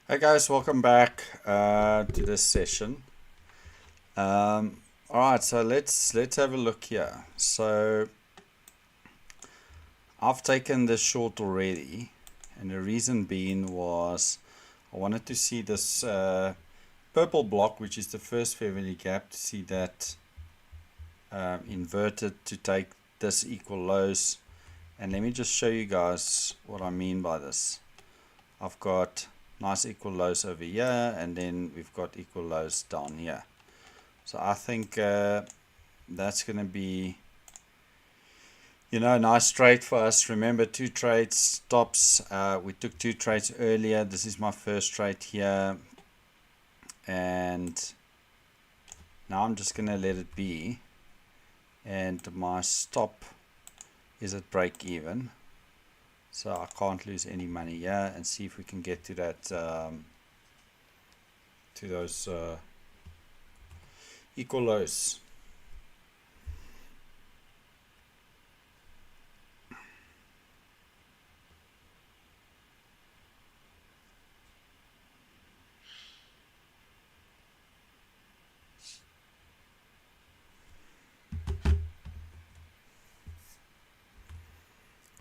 Hey guys, welcome back to this session. All right, so let's have a look here. So I've taken this short already, and the reason being was I wanted to see this purple block, which is the first fair value gap, to see that inverted to take this equal lows. And let me just show you guys what I mean by this. I've got nice equal lows over here, and then we've got equal lows down here. So I think that's going to be, a nice trade for us. Remember, 2 trades stops. We took 2 trades earlier. This is my first trade here, and now I'm just going to let it be. And my stop is at break even, so I can't lose any money here. And see if we can get to that, to those equal lows.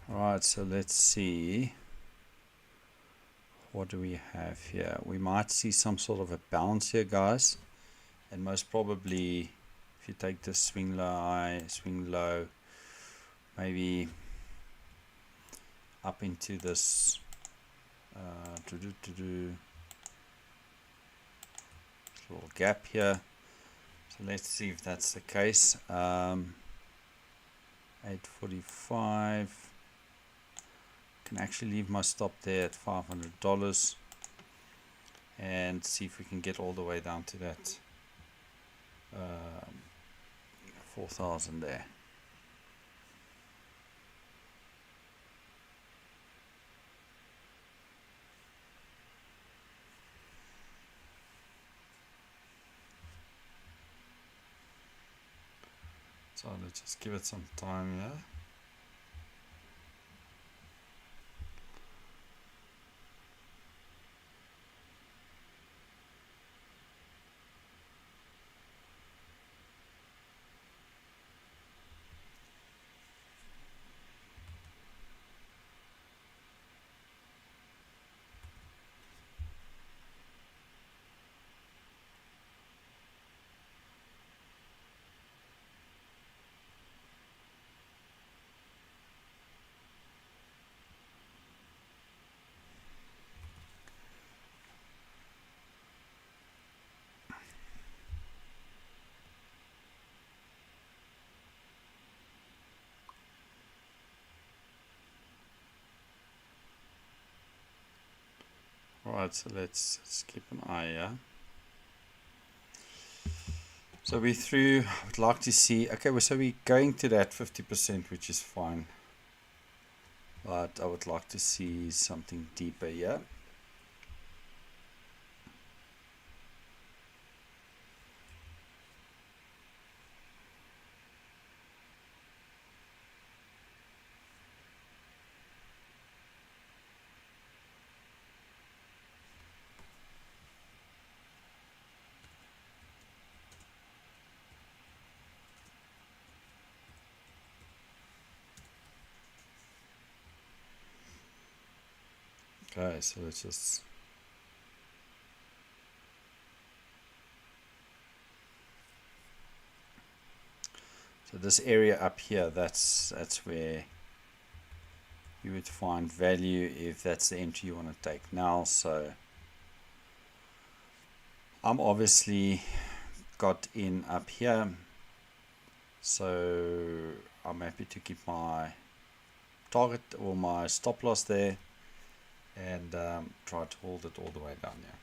Alright, so let's see. What do we have here? We might see some sort of a bounce here, guys. And most probably, if you take this swing low, high, swing low, maybe up into this little gap here. So let's see if that's the case. 845. Can actually leave my stop there at $500 and see if we can get all the way down to that 4,000 there. So let's just give it some time here. Alright, so let's keep an eye here. So we through, I would like to see, okay, well, so we're going to that 50%, which is fine. But I would like to see something deeper here. Okay, so let's just so this area up here, that's where you would find value if that's the entry you want to take now. So I'm obviously got in up here, so I'm happy to keep my target or my stop loss there and try to hold it all the way down there.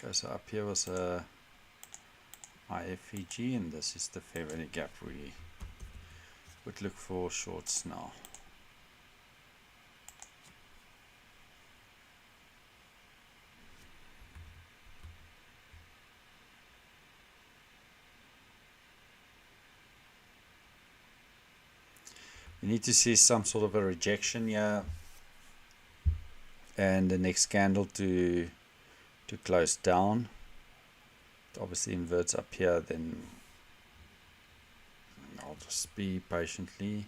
Okay, so up here was a IFEG, and this is the fair value gap we would look for shorts now. You need to see some sort of a rejection here, and the next candle to close down. It obviously inverts up here, then I'll just be patiently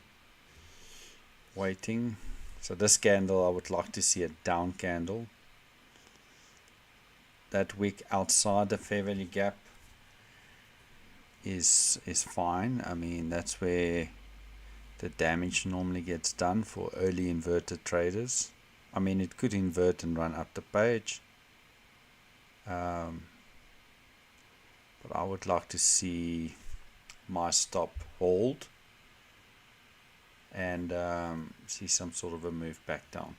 waiting. So this candle, I would like to see a down candle. That wick outside the fair value gap is fine. I mean, that's where the damage normally gets done for early inverted traders. I mean, it could invert and run up the page, but I would like to see my stop hold and see some sort of a move back down.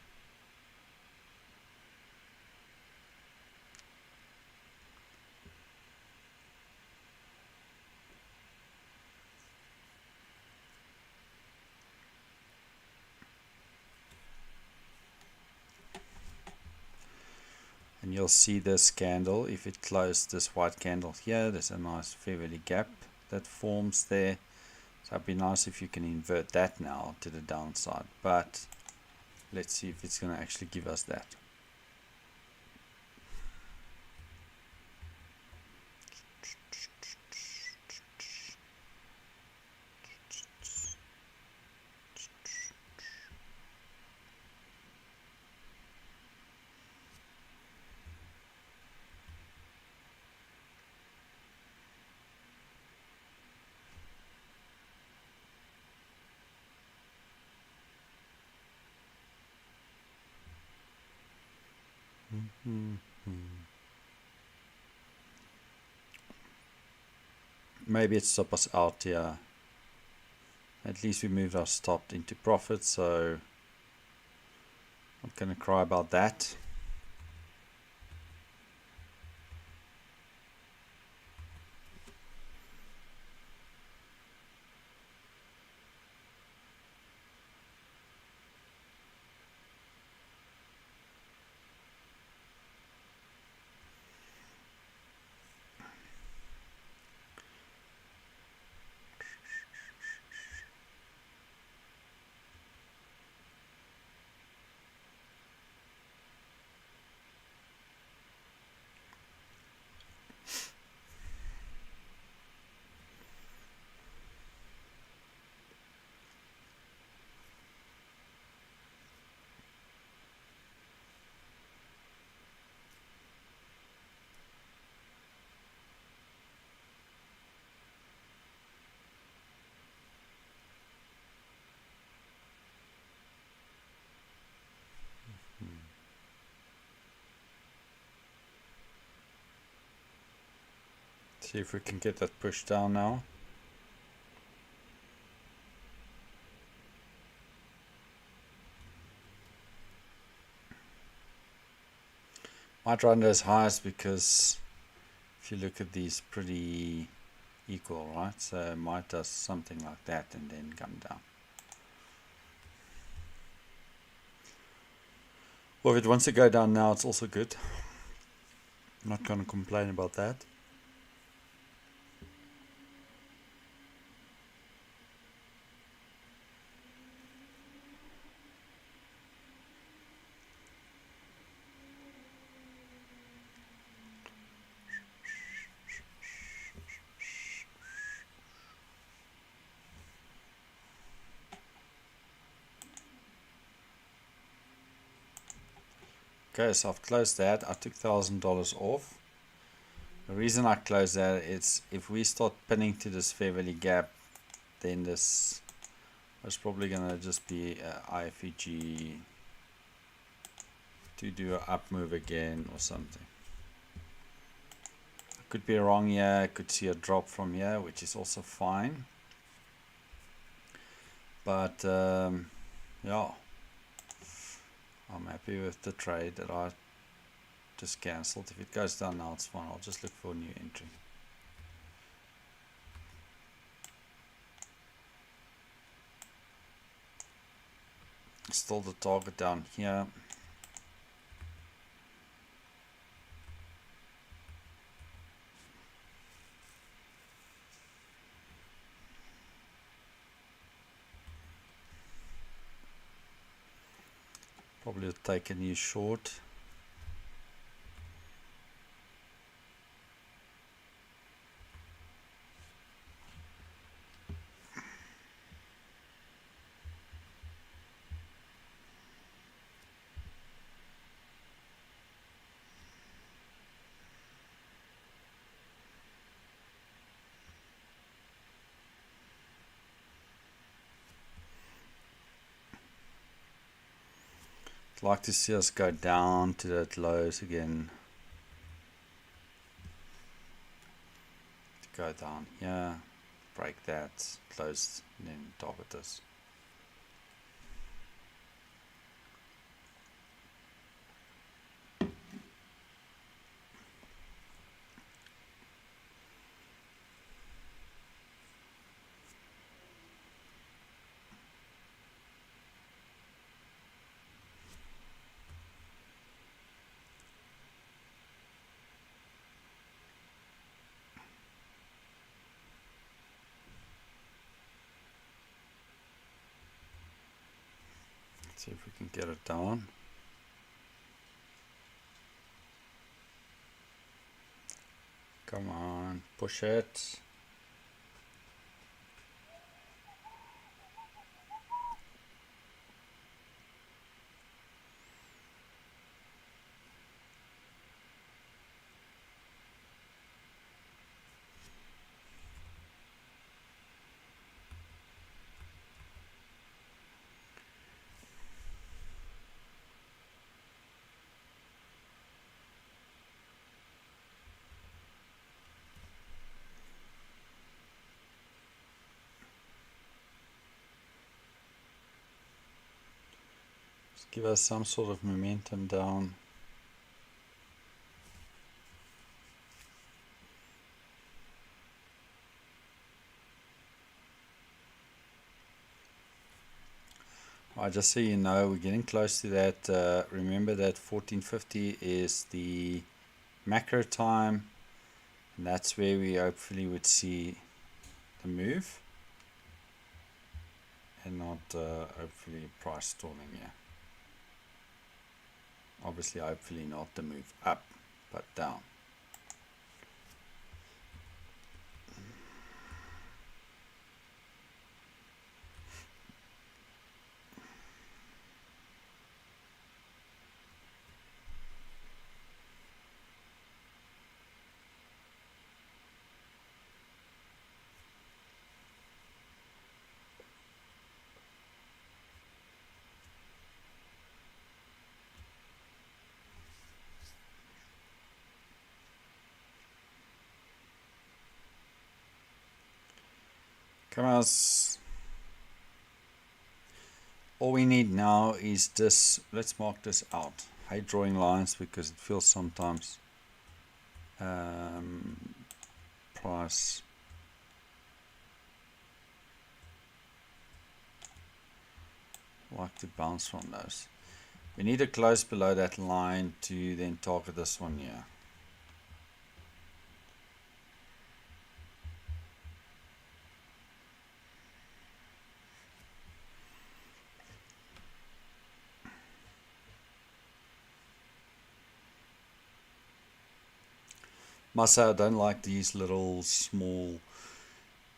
And you'll see this candle, if it closed this white candle here, there's a nice fair value gap that forms there. So it'd be nice if you can invert that now to the downside, but let's see if it's going to actually give us that. Maybe it stopped us out here. At least we moved our stop into profit, so not going to cry about that. See if we can get that pushed down now. Might run those highs because if you look at these, pretty equal, right? So it might do something like that and then come down. Well, if it wants to go down now, it's also good. I'm not going to complain about that. Okay, so I've closed that. I took $1,000 off. The reason I closed that is if we start pinning to this fair value gap, then this is probably going to just be IFEG to do an up move again or something. I could be wrong here. I could see a drop from here, which is also fine. But yeah, I'm happy with the trade that I just cancelled. If it goes down now, it's fine. I'll just look for a new entry. Still the target down here. Probably will take a new short. I'd like to see us go down to that lows again. To go down here, break that, close, and then target this. See if we can get it down. Come on, push it. Give us some sort of momentum down. Alright, just so you know, we're getting close to that. Remember that 1450 is the macro time, and that's where we hopefully would see the move, and not hopefully price stalling here. Obviously, hopefully not the move up, but down. Come on. All we need now is this. Let's mark this out. I hate drawing lines because it feels sometimes price like to bounce from those. We need to close below that line to then target this one here. Must say I don't like these little small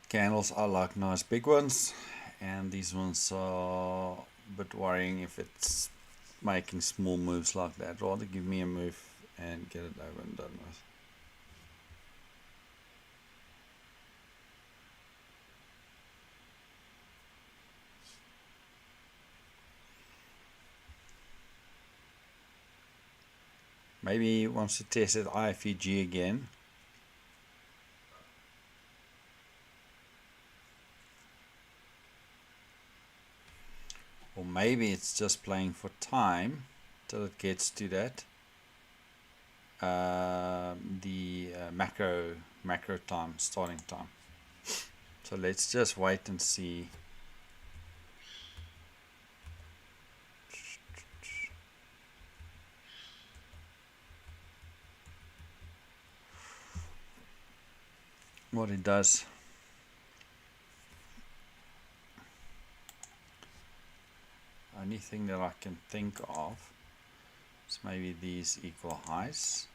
candles. I like nice big ones, and these ones are a bit worrying if it's making small moves like that. Rather give me a move and get it over and done with. Maybe he wants to test at IFEG again. Or maybe it's just playing for time till it gets to that. the macro time, starting time. So let's just wait and see. What it does. Only thing that I can think of is maybe these equal highs.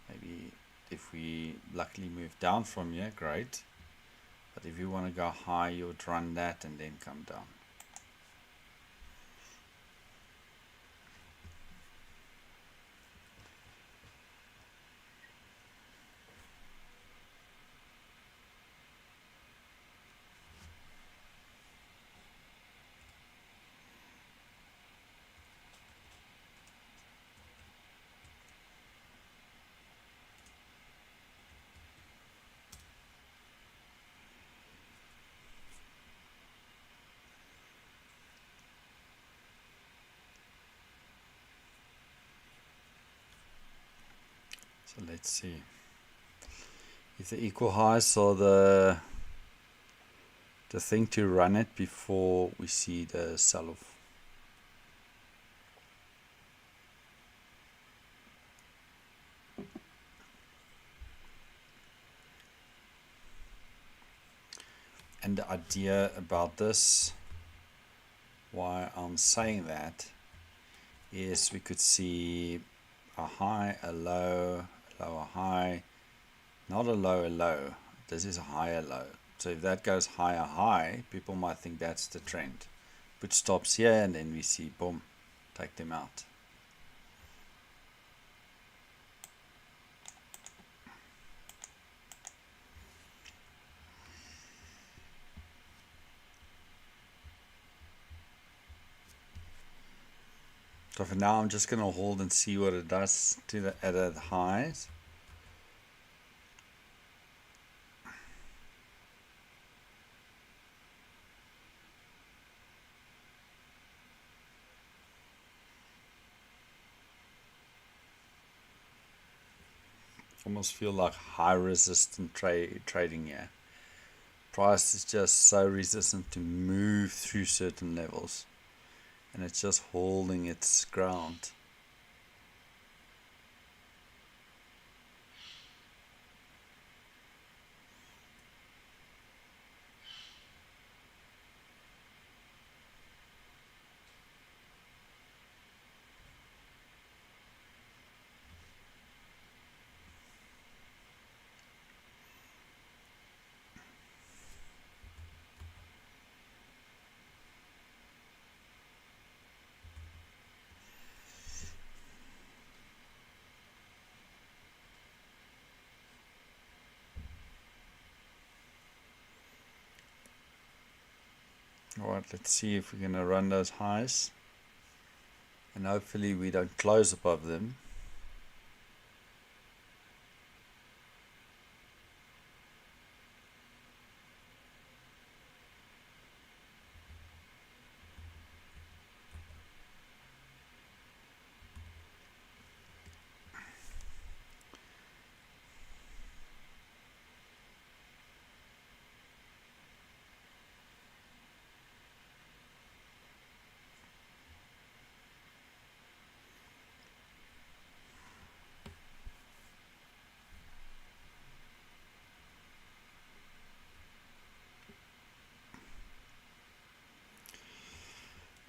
Maybe if we luckily move down from here, great. But if you want to go high, you would run that and then come down. So let's see if the equal highs are the thing to run it before we see the sell-off. And the idea about this, why I'm saying that, is we could see a high, a low, a low, a high, not a low, a low. This is a higher low. So if that goes higher, high, people might think that's the trend. Put stops here and then we see, boom, take them out. So for now, I'm just going to hold and see what it does to the at the highs. Almost feel like high resistant trading here. Price is just so resistant to move through certain levels, and it's just holding its ground. Alright, let's see if we're going to run those highs, and hopefully we don't close above them.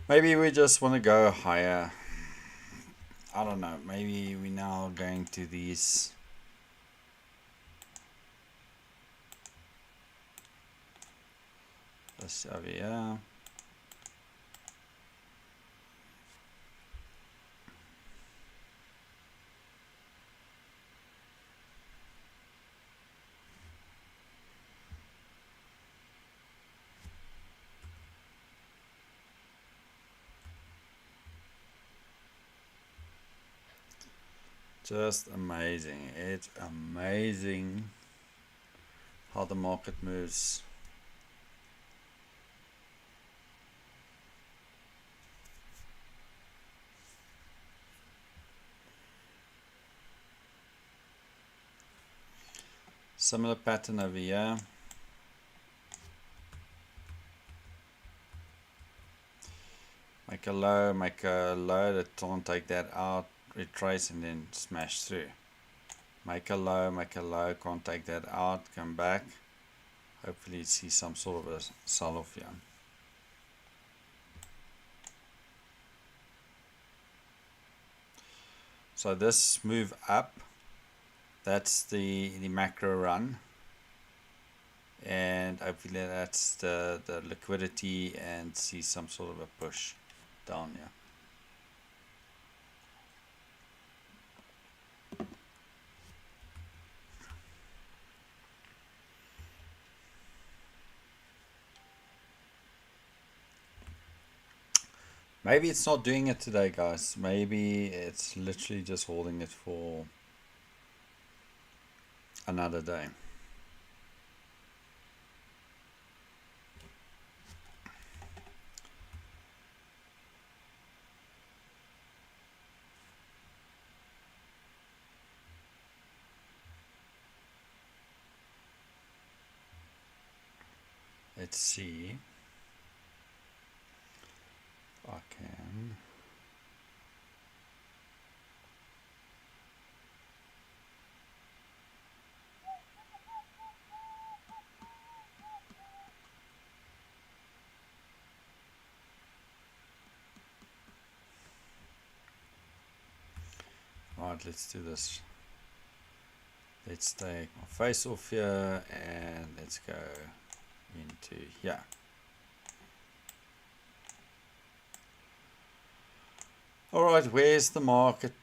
Maybe we just want to go higher. I don't know. Maybe we're now going to these. This over here. Just amazing. It's amazing how the market moves. Similar pattern over here. Make a low that can't take that out, retrace and then smash through. Make a low, can't take that out, come back. Hopefully see some sort of a sell off here. So this move up, that's the macro run, and hopefully that's the liquidity, and see some sort of a push down here. Maybe it's not doing it today, guys. Maybe it's literally just holding it for another day. Let's see. I can. Right, let's do this. Let's take my face off here and let's go into here. Alright, where's the market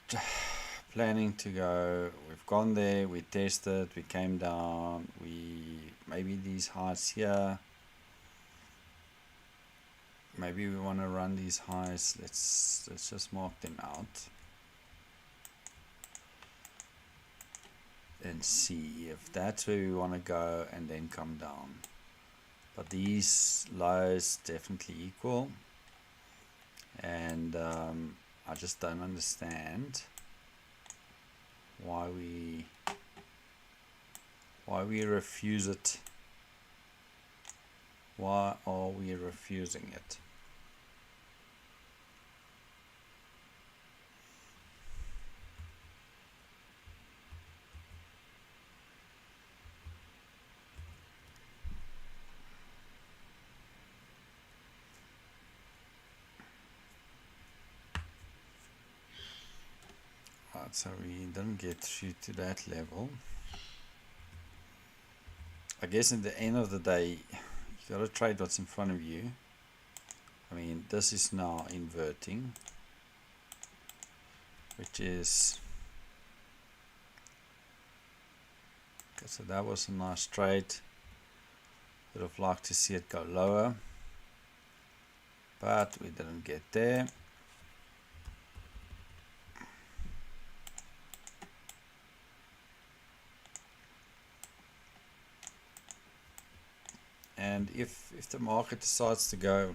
planning to go? We've gone there, we tested, we came down, maybe these highs here. Maybe we want to run these highs. Let's just mark them out and see if that's where we want to go and then come down. But these lows definitely equal, and I just don't understand why we refuse it. Why are we refusing it? Right, so we didn't get through to that level. I guess at the end of the day, you gotta trade what's in front of you. I mean, this is now inverting, which is okay. So that was a nice trade. Would have liked to see it go lower, but we didn't get there. And if the market decides to go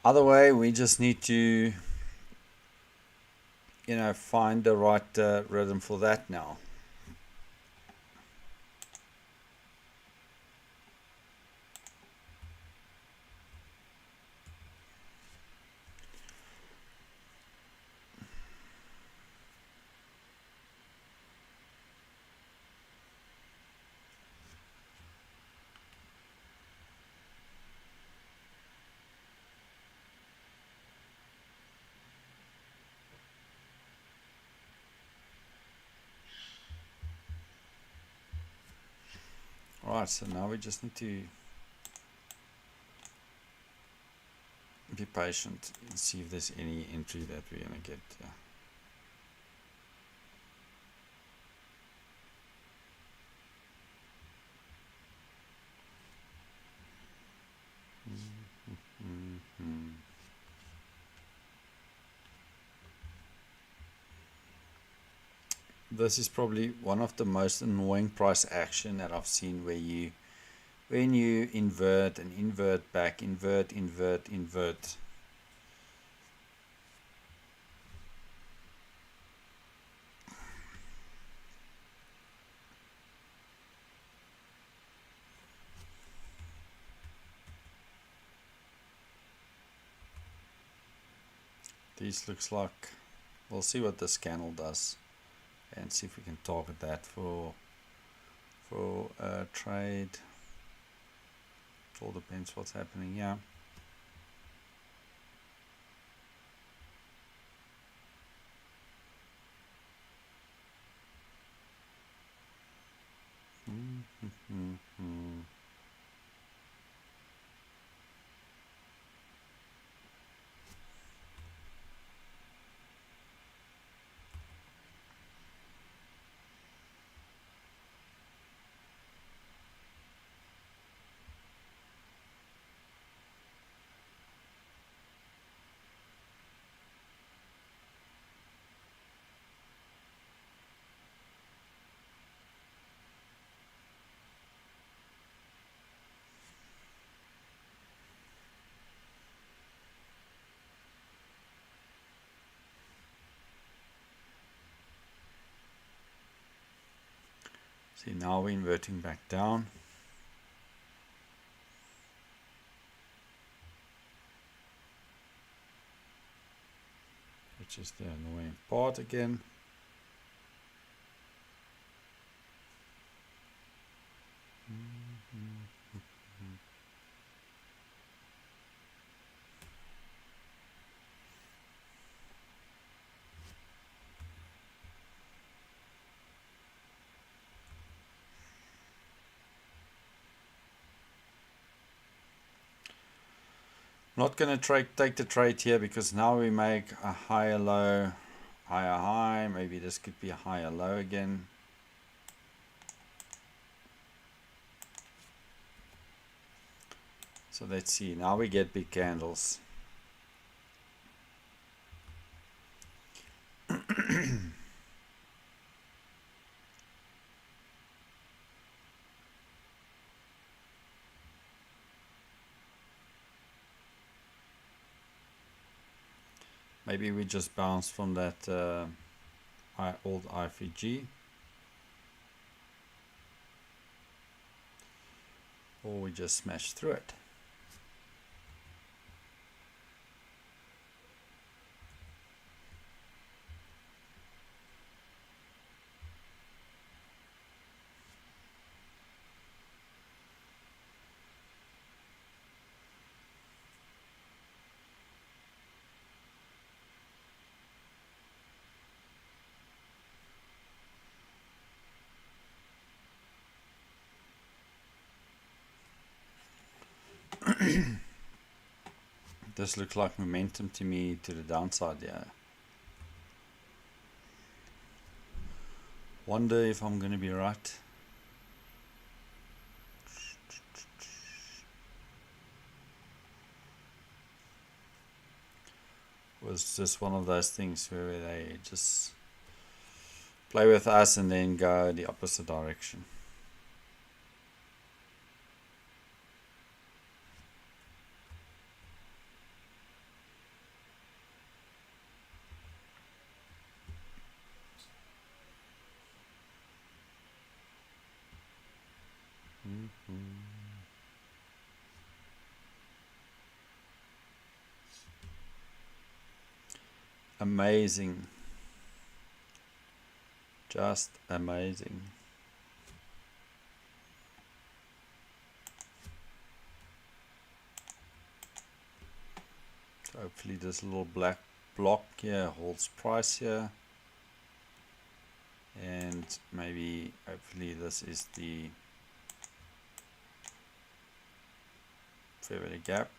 other way, we just need to, you know, find the right rhythm for that now. Alright, so now we just need to be patient and see if there's any entry that we're going to get. This is probably one of the most annoying price action that I've seen, where when you invert and invert back, invert. These looks like, we'll see what this candle does and see if we can target that for trade. It all depends what's happening here. See, now we're inverting back down. Which is the annoying part again. Not going to take the trade here because now we make a higher low, higher high. Maybe this could be a higher low again. So let's see. Now we get big candles. Maybe we just bounce from that old IFG, or we just smash through it. This looks like momentum to me to the downside, yeah. Wonder if I'm going to be right. Was just one of those things where they just play with us and then go the opposite direction. Amazing. Just amazing. So hopefully this little black block here holds price here. And maybe hopefully this is the fair value gap.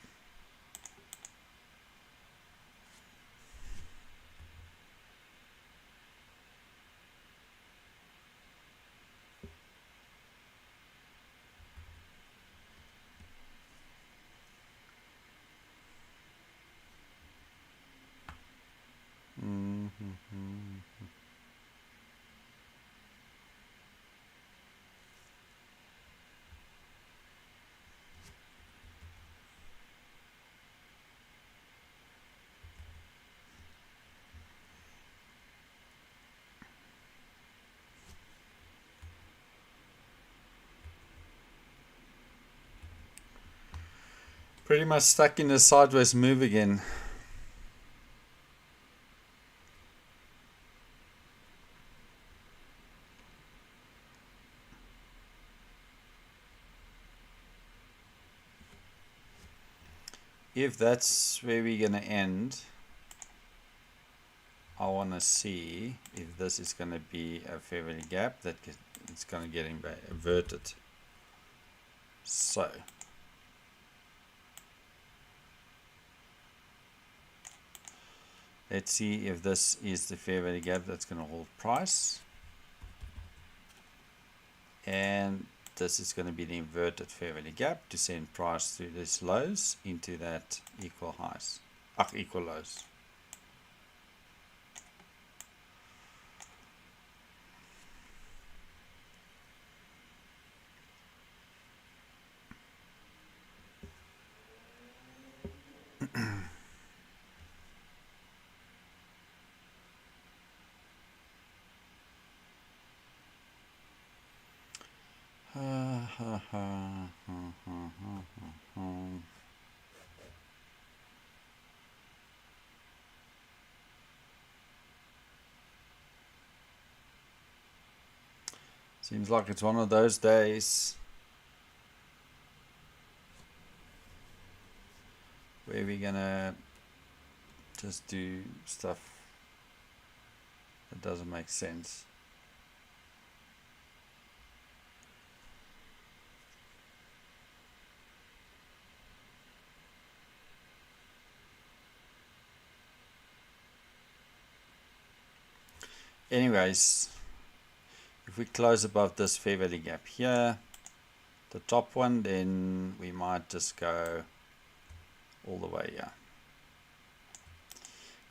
Pretty much stuck in a sideways move again. if that's where we're going to end, I want to see if this is going to be a fair value gap that it's going to get inverted. So let's see if this is the fair value gap that's going to hold price, and this is going to be the inverted fair value gap to send price through these lows into that equal highs, equal lows. Seems like it's one of those days where we're gonna just do stuff that doesn't make sense. Anyways, if we close above this fair value gap here, the top one, then we might just go all the way here.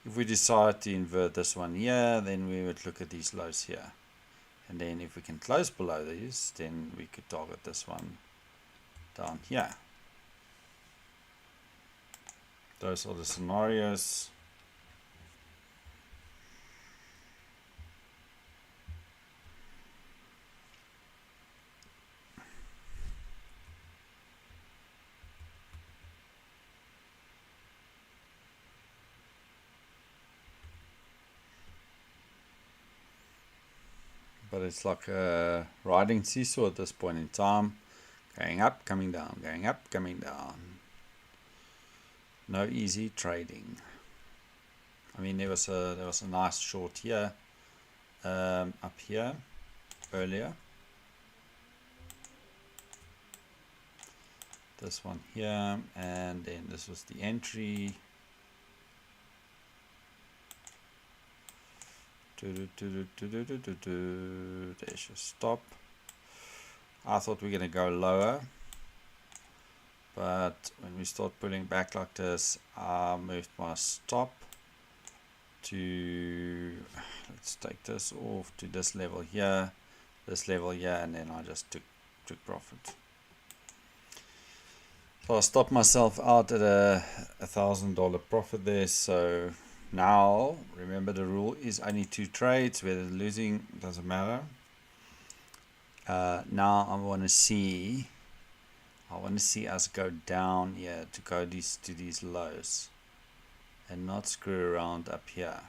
If we decide to invert this one here, then we would look at these lows here. And then if we can close below these, then we could target this one down here. Those are the scenarios. But it's like a riding seesaw at this point in time. Going up, coming down, going up, coming down. No easy trading. I mean, there was a nice short here, up here earlier. This one here, and then this was the entry. There's your stop. I thought we were going to go lower, but when we start pulling back like this, I moved my stop to, let's take this off to this level here, and then I just took profit. So I stopped myself out at a $1,000 profit there. So now remember, the rule is only 2 trades, whether losing doesn't matter. Now I want to see us go down here to go to these lows and not screw around up here.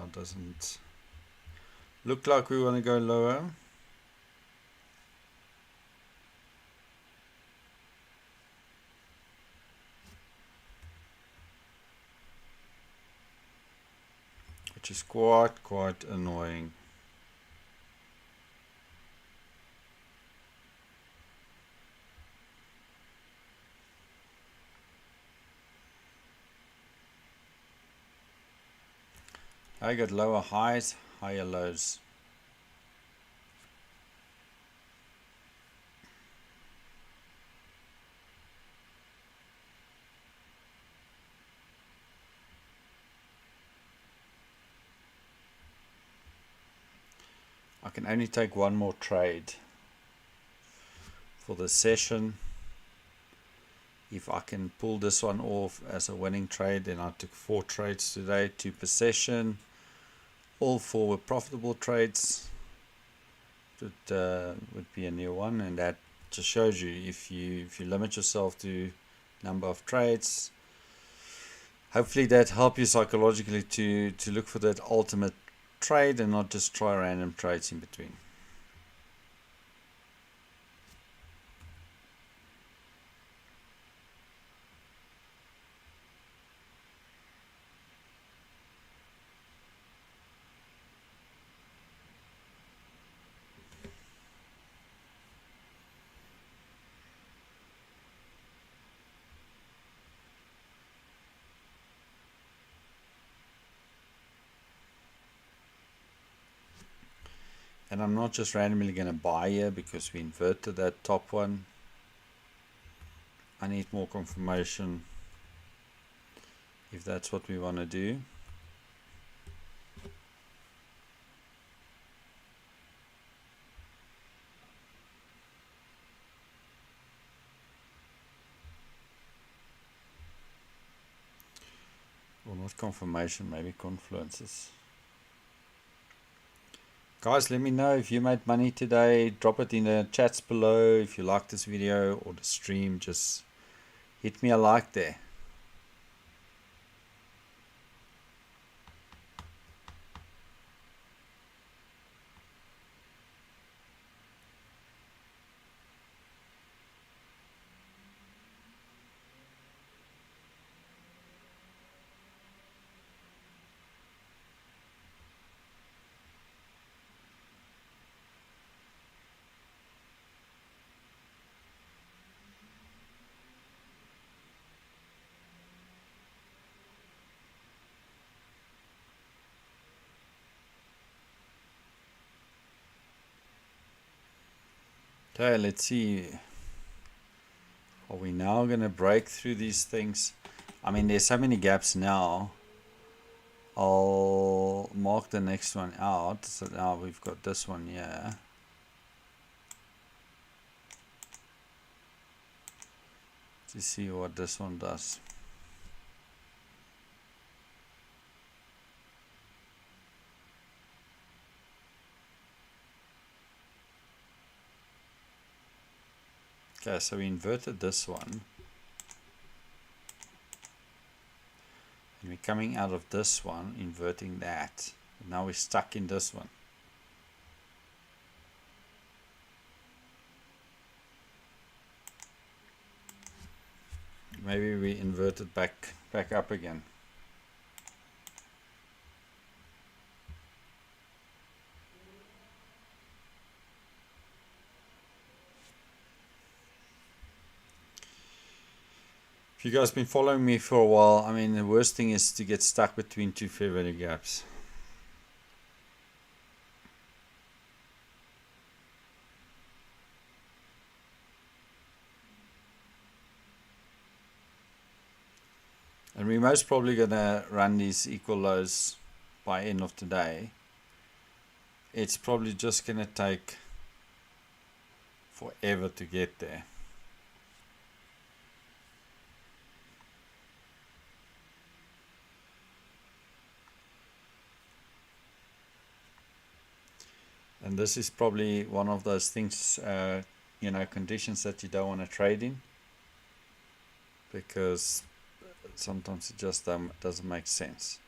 It doesn't look like we want to go lower. Which is quite annoying. I got lower highs, higher lows. I can only take one more trade for the session. If I can pull this one off as a winning trade, then I took 4 trades today, 2 per session. All 4 were profitable trades. It would be a new one, and that just shows you if you limit yourself to number of trades, hopefully that helps you psychologically to look for that ultimate trade and not just try random trades in between. And I'm not just randomly going to buy here because we inverted that top one. I need more confirmation if that's what we want to do. Or not confirmation, maybe confluences. Guys, let me know if you made money today. Drop it in the chats below. If you like this video or the stream, just hit me a like there. Okay, let's see. Are we now going to break through these things? I mean, there's so many gaps now. I'll mark the next one out. So now we've got this one here. To see what this one does. Okay, so we inverted this one. And we're coming out of this one, inverting that. Now we're stuck in this one. Maybe we invert it back up again. If you guys been following me for a while, I mean, the worst thing is to get stuck between two fair value gaps. And we're most probably going to run these equal lows by end of today. It's probably just going to take forever to get there. And this is probably one of those things, you know, conditions that you don't want to trade in, because sometimes it just doesn't make sense.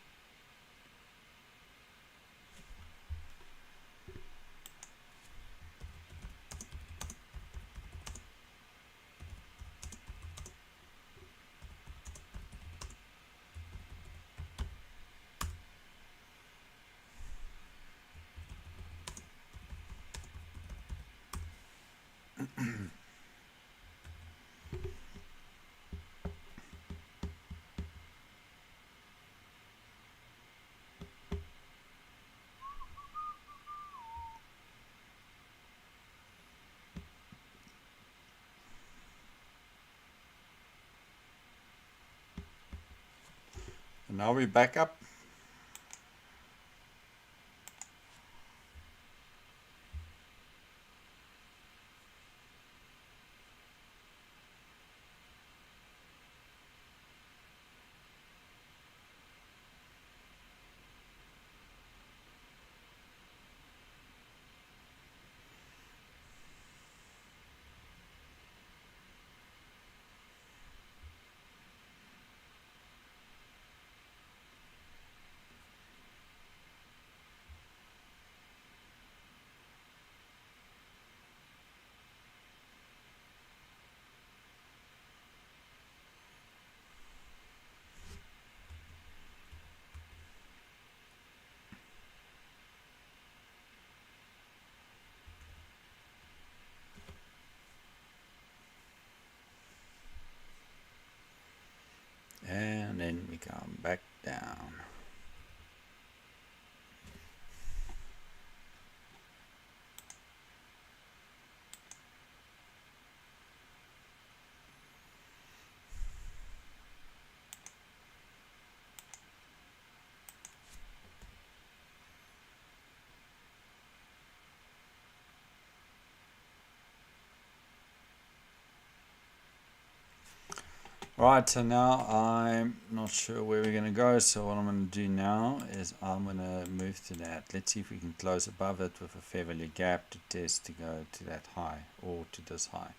And now we're back up. Alright, so now I'm not sure where we're going to go, so what I'm going to do now is I'm going to move to that. Let's see if we can close above it with a fair value gap to test to go to that high or to this high.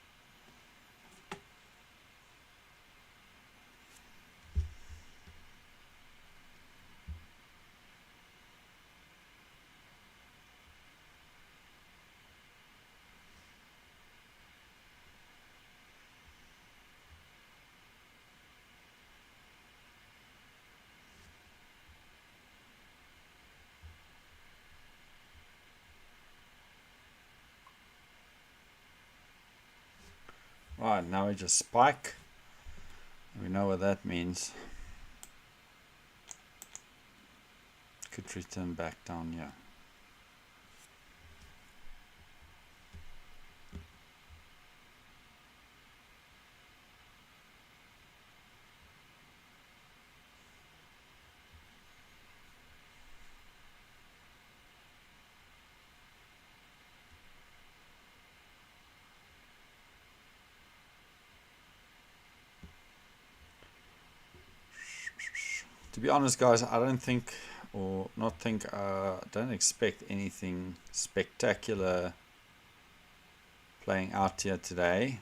Right, now we just spike. We know what that means. Could return back down here. To be honest, guys, I don't think, or not think, don't expect anything spectacular playing out here today.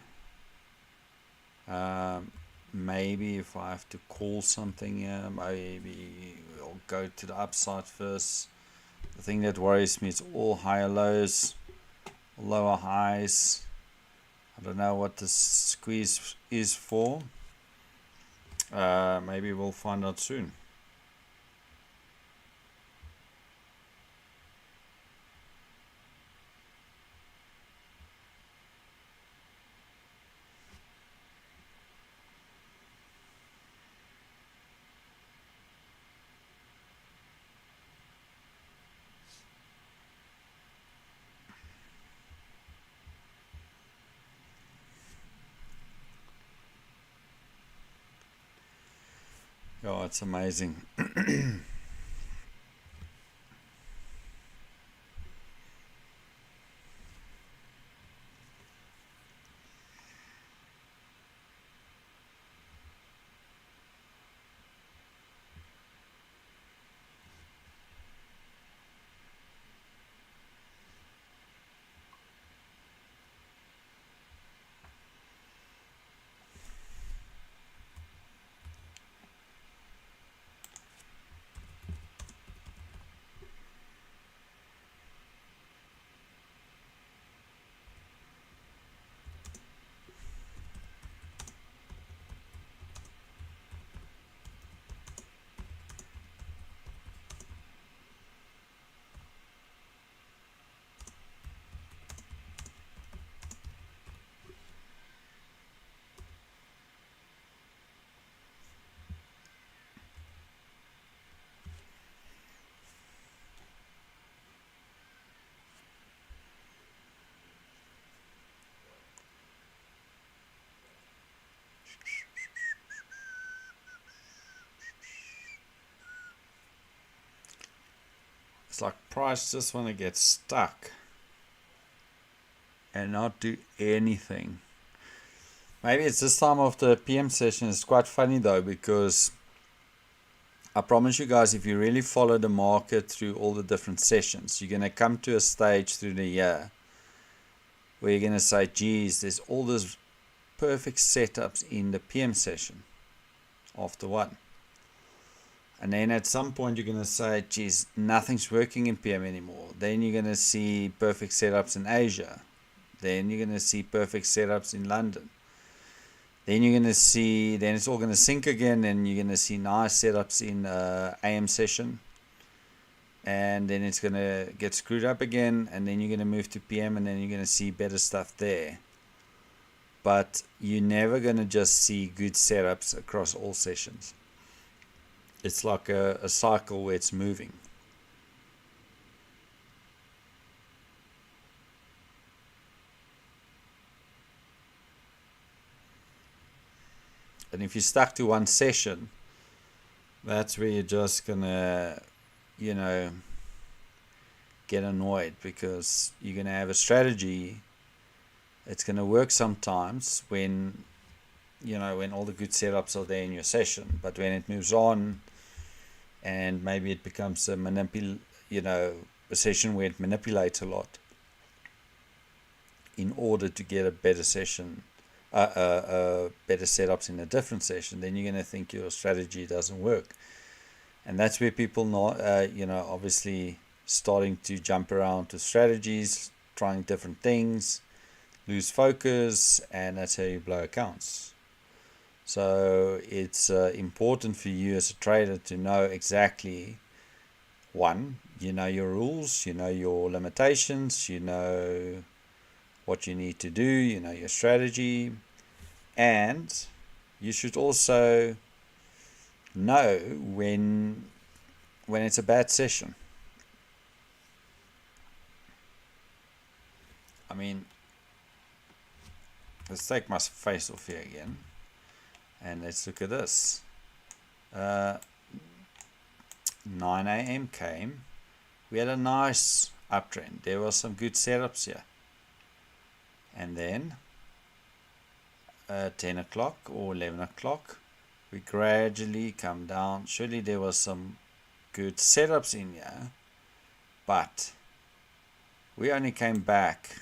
Maybe if I have to call something here, maybe we'll go to the upside first. The thing that worries me is all higher lows, lower highs. I don't know what this squeeze is for. Maybe we'll find out soon. Oh, it's amazing. It's like price just want to get stuck and not do anything. Maybe it's this time of the PM session. It's quite funny though, because I promise you guys, if you really follow the market through all the different sessions, you're going to come to a stage through the year where you're going to say, geez, there's all these perfect setups in the PM session after one. And then at some point you're going to say, geez, nothing's working in PM anymore. Then you're going to see perfect setups in Asia. Then you're going to see perfect setups in London. Then you're going to see, then it's all going to sink again, and you're going to see nice setups in AM session. And then it's going to get screwed up again, and then you're going to move to PM, and then you're going to see better stuff there. But you're never going to just see good setups across all sessions. It's like a cycle where it's moving. And if you're stuck to one session, that's where you're just gonna, get annoyed, because you're gonna have a strategy. It's gonna work sometimes when you know, when all the good setups are there in your session. But when it moves on and maybe it becomes a a session where it manipulates a lot in order to get a better session, better setups in a different session, then you're going to think your strategy doesn't work. And that's where people not, obviously starting to jump around to strategies, trying different things, lose focus, and that's how you blow accounts. So it's important for you as a trader to know exactly, one, you know your rules, you know your limitations, you know what you need to do, you know your strategy, and you should also know when it's a bad session. I mean, let's take my face off here again, and let's look at this. 9 a.m. came, we had a nice uptrend, there was some good setups here, and then 10 o'clock or 11 o'clock we gradually come down. Surely there was some good setups in here, but we only came back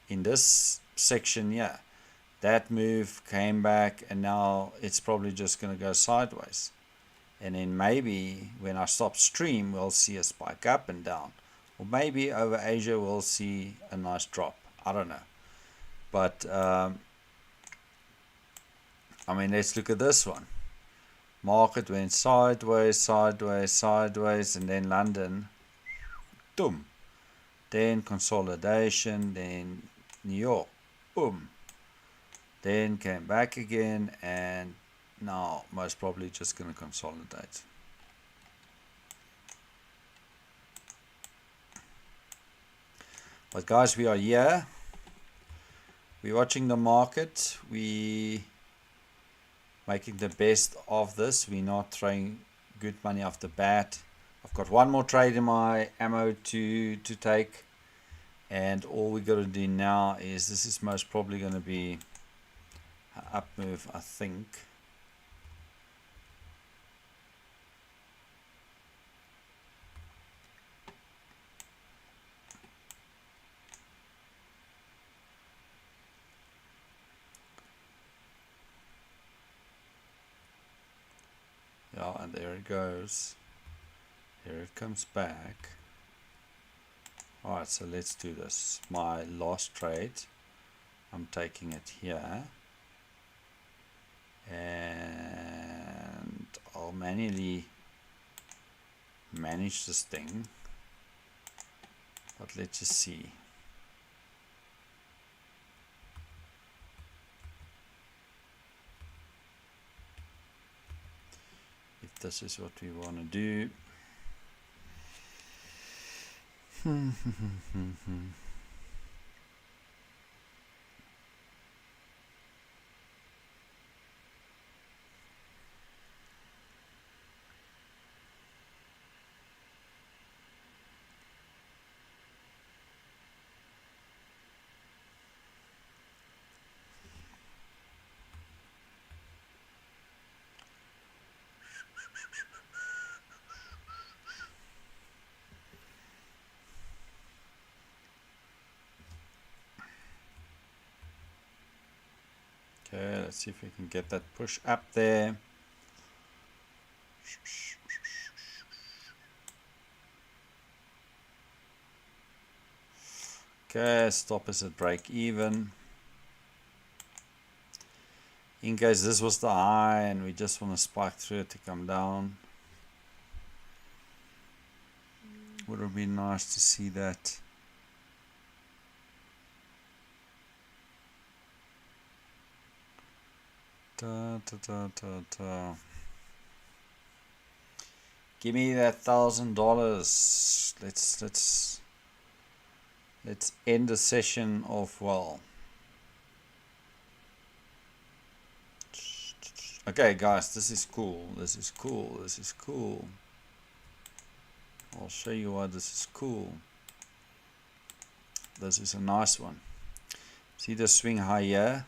in this section here. That move came back, and now it's probably just going to go sideways. And then maybe when I stop stream, we'll see a spike up and down. Or maybe over Asia, we'll see a nice drop. I don't know. But, I mean, let's look at this one. Market went sideways, sideways, sideways, and then London, boom. Then consolidation, then New York, boom. Then came back again, and now most probably just going to consolidate. But guys, we are here. We're watching the market. We making the best of this. We're not throwing good money off the bat. I've got one more trade in my ammo to take, and all we got to do now is, this is most probably going to be an up move, I think. Yeah, and there it goes. Here it comes back. Alright, so let's do this. My last trade, I'm taking it here, and I'll manually manage this thing, but let's just see. If this is what we want to do. Okay, let's see if we can get that push up there. Okay, stop us at break even. In case this was the high and we just want to spike through it to come down, would have been nice to see that. Give me that $1,000. Let's end the session off well. Okay, guys, this is cool. This is cool. This is cool. I'll show you why this is cool. This is a nice one. See the swing high here?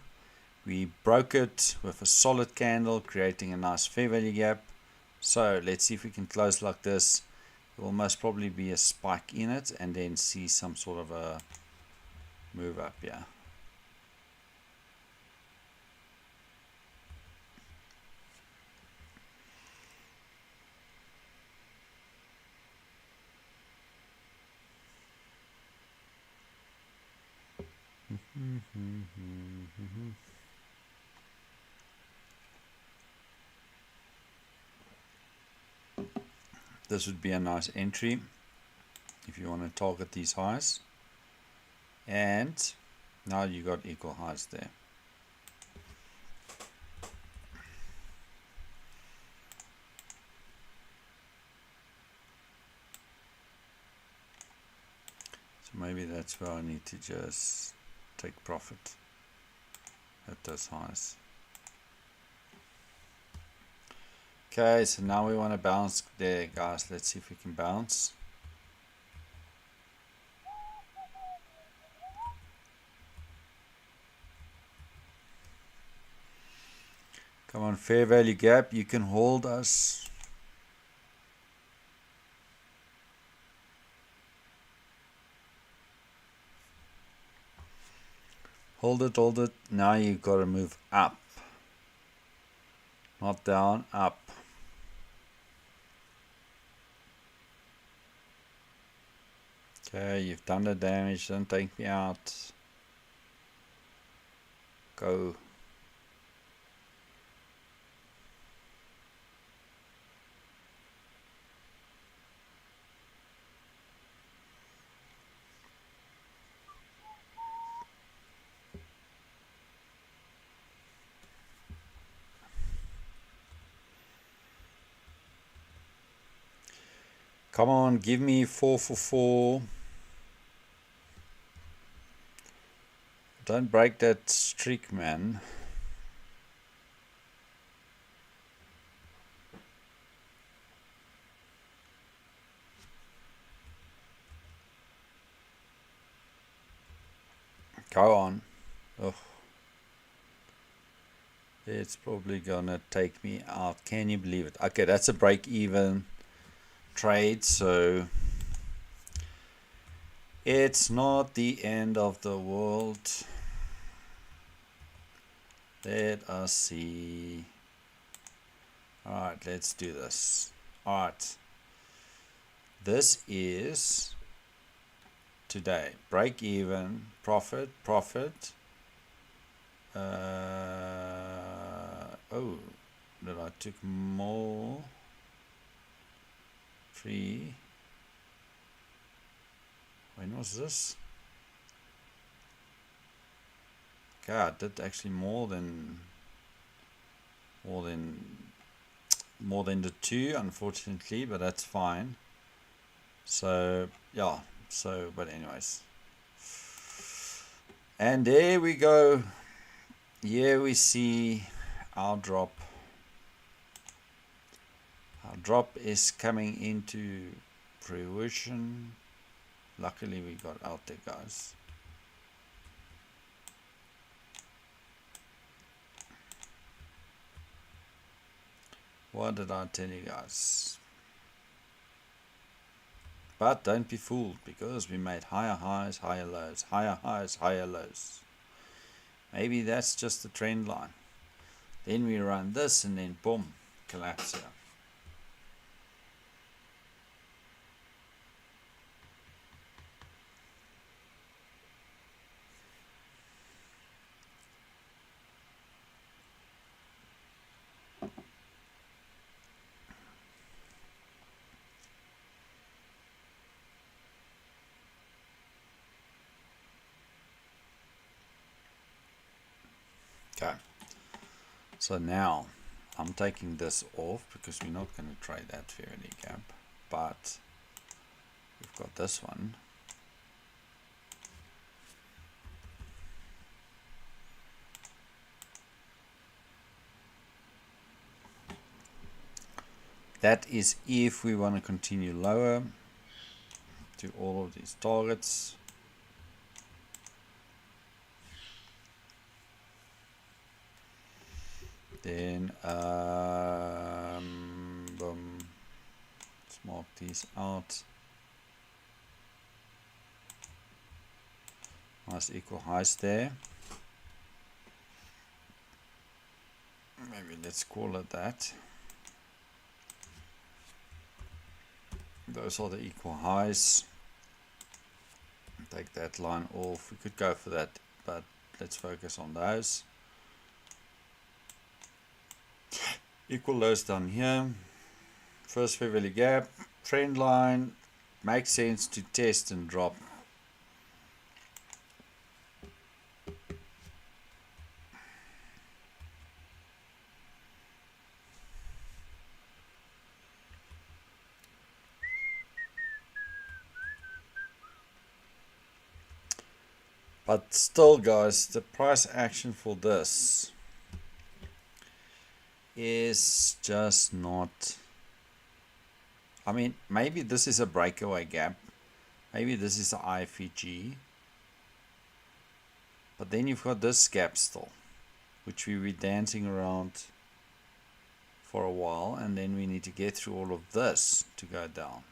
We broke it with a solid candle, creating a nice fair value gap. So let's see if we can close like this. There will most probably be a spike in it and then see some sort of a move up here. This would be a nice entry if you want to target these highs. And now you got equal highs there. So maybe that's where I need to just take profit at those highs. Okay, so now we want to bounce there, guys. Let's see if we can bounce. Come on, fair value gap. You can hold us. Hold it, hold it. Now you've got to move up. Not down, up. Okay, you've done the damage. Don't take me out. Go. Come on, give me 4 for 4. Don't break that streak, man. Go on. Oh. It's probably gonna take me out. Can you believe it? Okay, that's a break even trade, so it's not the end of the world. Let us see. Alright, let's do this. Alright, this is today. Break even, profit. Oh, did I took more? 3. When was this? Okay, I did actually more than the 2, unfortunately, but that's fine. So yeah, but anyways, and there we go. Here we see our drop. Our drop is coming into fruition. Luckily we got out there, guys. What did I tell you guys? But don't be fooled, because we made higher highs, higher lows, higher highs, higher lows. Maybe that's just the trend line. Then we run this and then boom, collapse here. Okay, so now I'm taking this off because we're not going to trade that fair value gap, but we've got this one. That is if we want to continue lower to all of these targets. Then boom, let's mark these out. Nice equal highs there. Maybe let's call it that. Those are the equal highs. Take that line off. We could go for that, but let's focus on those. Equal lows down here. First fair value gap, trend line. Makes sense to test and drop. But still, guys, the price action for this is just not. I mean, maybe this is a breakaway gap. Maybe this is the IFEG. But then you've got this gap still, which we were dancing around for a while. And then we need to get through all of this to go down.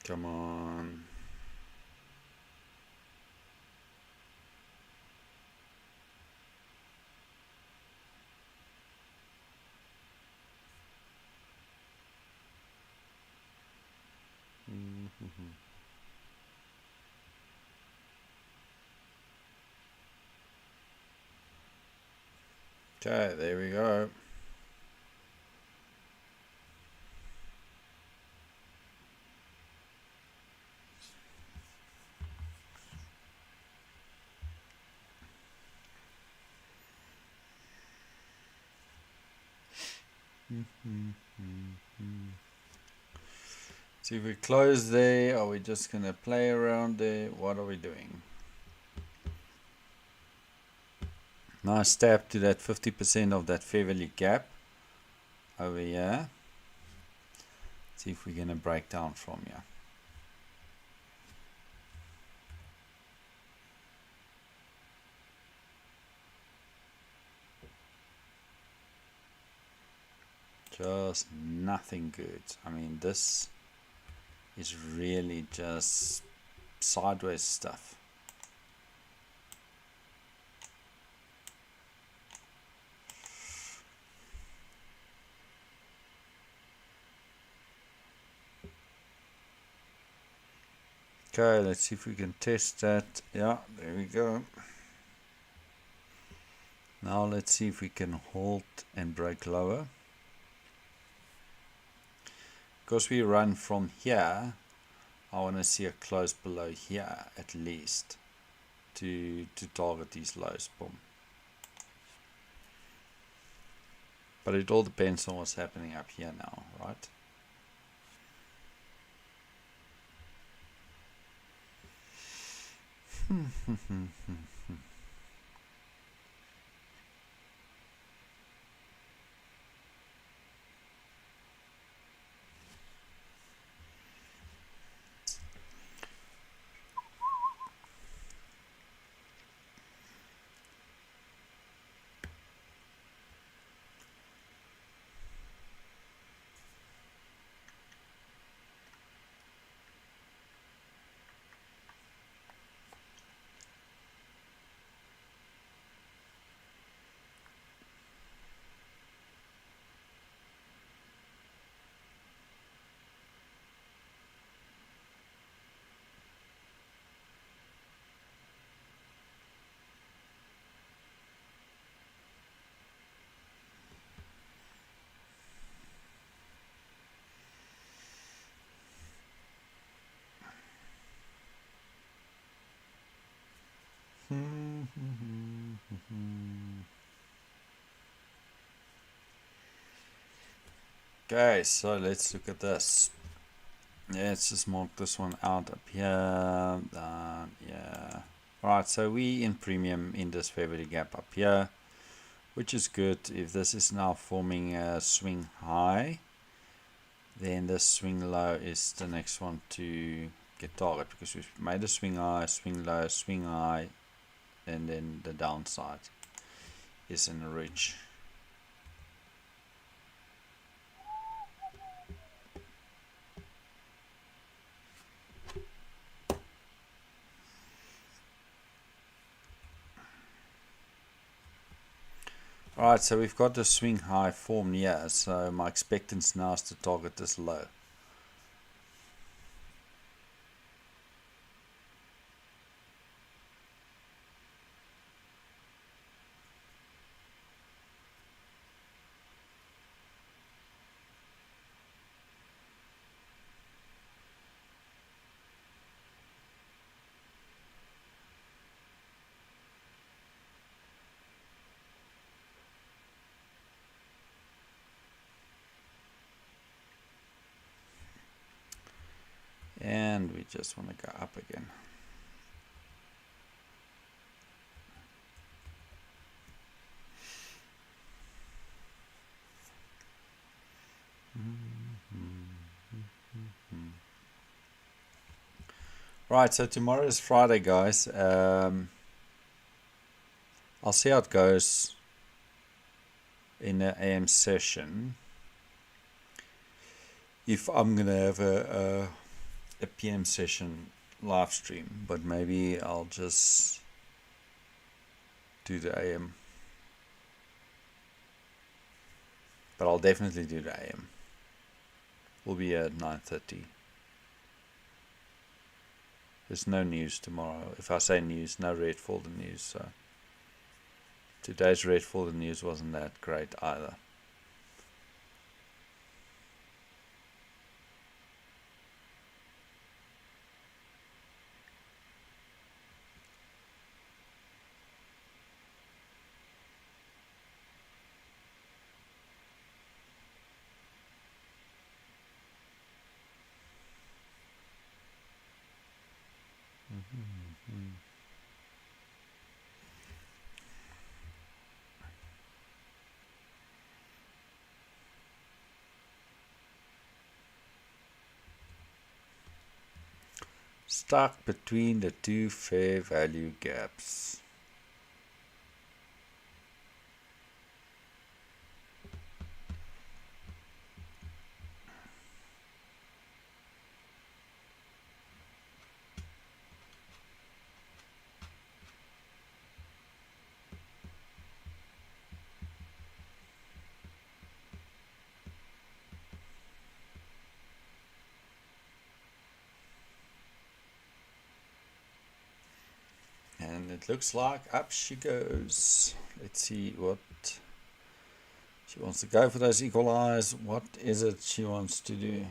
Come on. Okay, there we go. See if we close there. Are we just gonna play around there? What are we doing? Nice tap to that 50% of that fair value gap over here. See if we're gonna break down from here. Just nothing good. I mean, this is really just sideways stuff. Okay, let's see if we can test that. Yeah, there we go. Now let's see if we can hold and break lower. Because we run from here, I want to see a close below here at least to target these lows. Boom. But it all depends on what's happening up here now, right? Okay, so let's look at this. Yeah, let's just mark this one out up here. Yeah. Alright, so we in premium in this fair value gap up here. which is good. If this is now forming a swing high, then the swing low is the next one to get target, because we've made a swing high, swing low, swing high, and then the downside is in a ridge. Alright, so we've got the swing high formed here, so my expectancy now is to target this low. And we just want to go up again. Right, so tomorrow is Friday, guys. I'll see how it goes in the AM session. If I'm going to have a PM session live stream, but maybe I'll just do the AM. But I'll definitely do the AM. We'll be at 9:30. There's no news tomorrow. If I say news, no red folder news. So today's red folder news wasn't that great either. Stuck between the two fair value gaps. And it looks like up she goes. Let's see what she wants to go for. Those equal eyes. What is it she wants to do?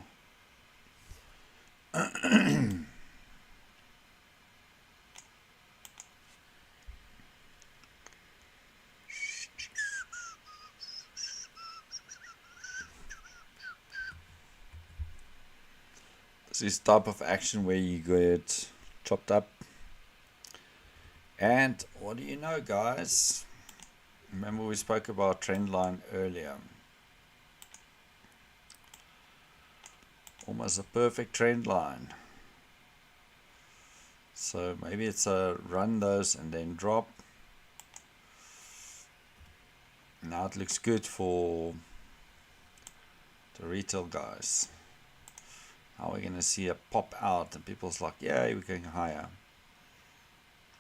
This type of action where you get chopped up. And what do you know, guys? Remember we spoke about trend line earlier. Almost a perfect trend line. So maybe it's a run those and then drop. Now it looks good for the retail guys. Now we're going to see a pop out and people's like, yeah, we're going higher.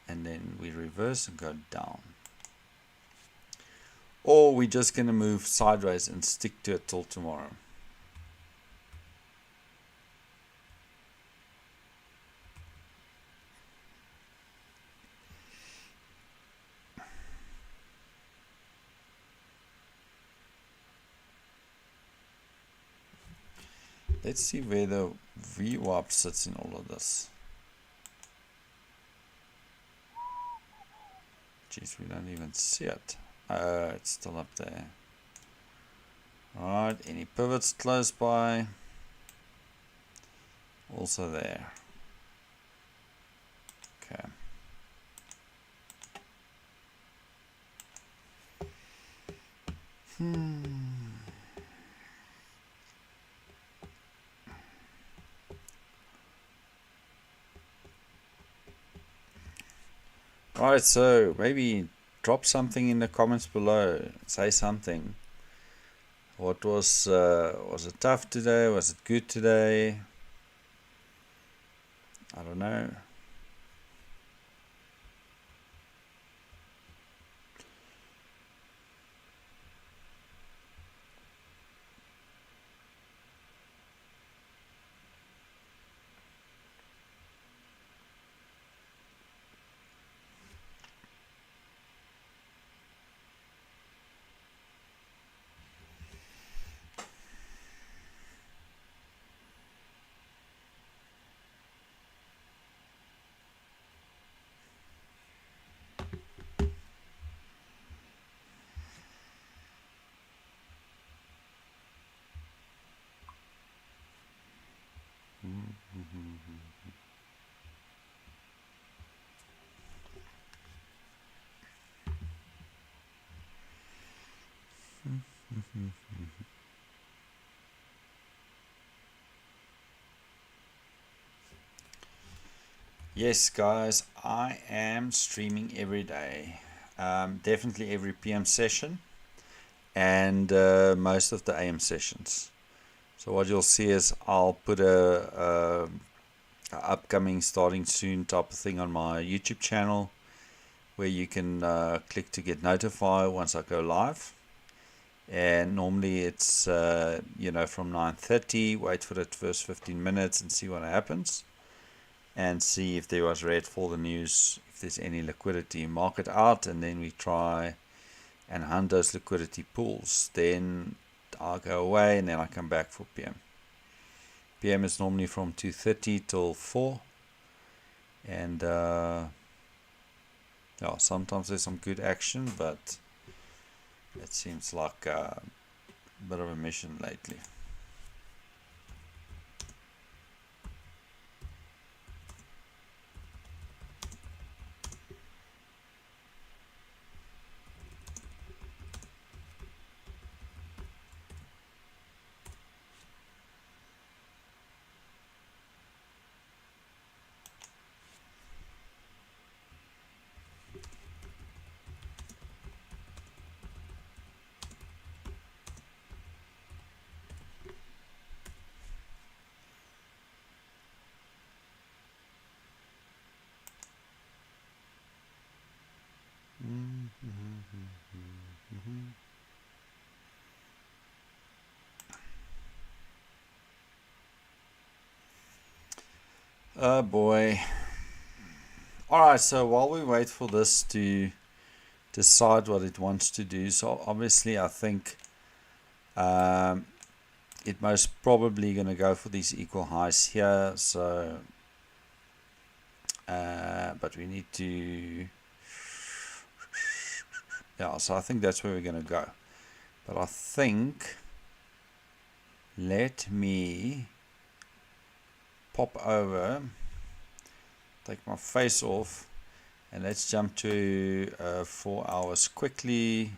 And then we reverse and go down. Or we're just going to move sideways and stick to it till tomorrow. Let's see where the VWAP sits in all of this. Jeez, we don't even see it. It's still up there. Alright, any pivots close by? Also there. Okay. Alright, so maybe drop something in the comments below. Say something. What was it tough today? Was it good today? I don't know. Yes, guys, I am streaming every day. Definitely every PM session and most of the AM sessions. So what you'll see is I'll put a upcoming starting soon type of thing on my YouTube channel where you can click to get notified once I go live. And normally it's from 9:30, wait for the first 15 minutes and see what happens, and see if there was red for the news, if there's any liquidity market out, and then we try and hunt those liquidity pools. Then I'll go away and then I come back for PM. PM is normally from 2:30 till 4, and yeah, sometimes there's some good action, but it seems like a bit of a mission lately. Oh boy. Alright, so while we wait for this to decide what it wants to do, so obviously I think it most probably going to go for these equal highs here, so but we need to, yeah, so I think that's where we're going to go. But I think, let me pop over, take my face off, and let's jump to 4 hours quickly,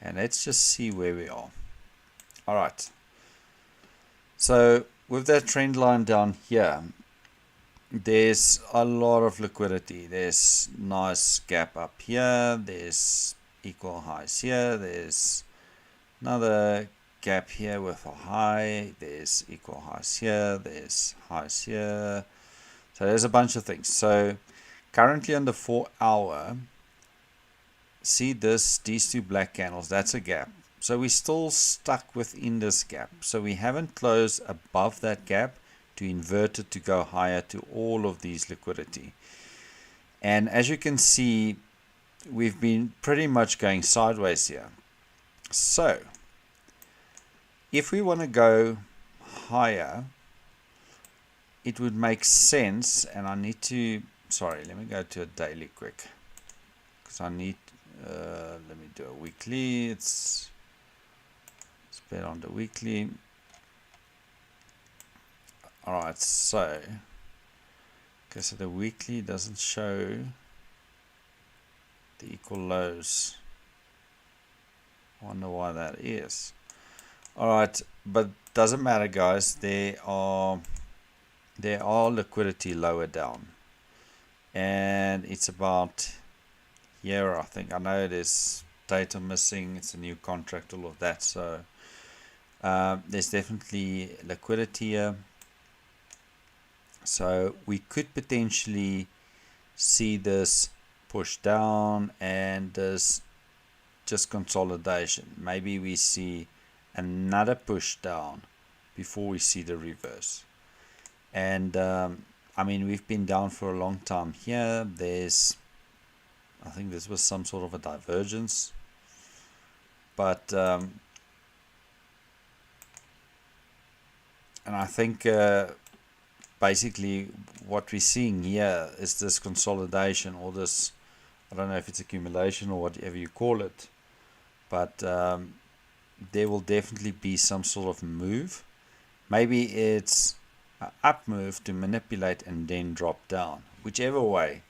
and let's just see where we are. Alright, so with that trend line down here, there's a lot of liquidity. There's nice gap up here, there's equal highs here, there's another gap here with a high, there's equal highs here, there's highs here, so there's a bunch of things. So currently on the 4 hour, see these two black candles, that's a gap, so we're still stuck within this gap, so we haven't closed above that gap to invert it to go higher to all of these liquidity. And as you can see, we've been pretty much going sideways here. So if we want to go higher, it would make sense, and I need to, sorry, let me go to a daily quick, because I need, let me do a weekly. It's better on the weekly. Alright, so okay, so the weekly doesn't show the equal lows Wonder why that is. Alright, but doesn't matter, guys. There are liquidity lower down, and it's about here. I think I know there's data missing, it's a new contract, all of that, so there's definitely liquidity here. So we could potentially see this push down and this just consolidation. Maybe we see another push down before we see the reverse. And I mean, we've been down for a long time here. I think this was some sort of a divergence, but and I think basically what we're seeing here is this consolidation, or this, I don't know if it's accumulation or whatever you call it, but there will definitely be some sort of move. Maybe it's an up move to manipulate and then drop down, whichever way.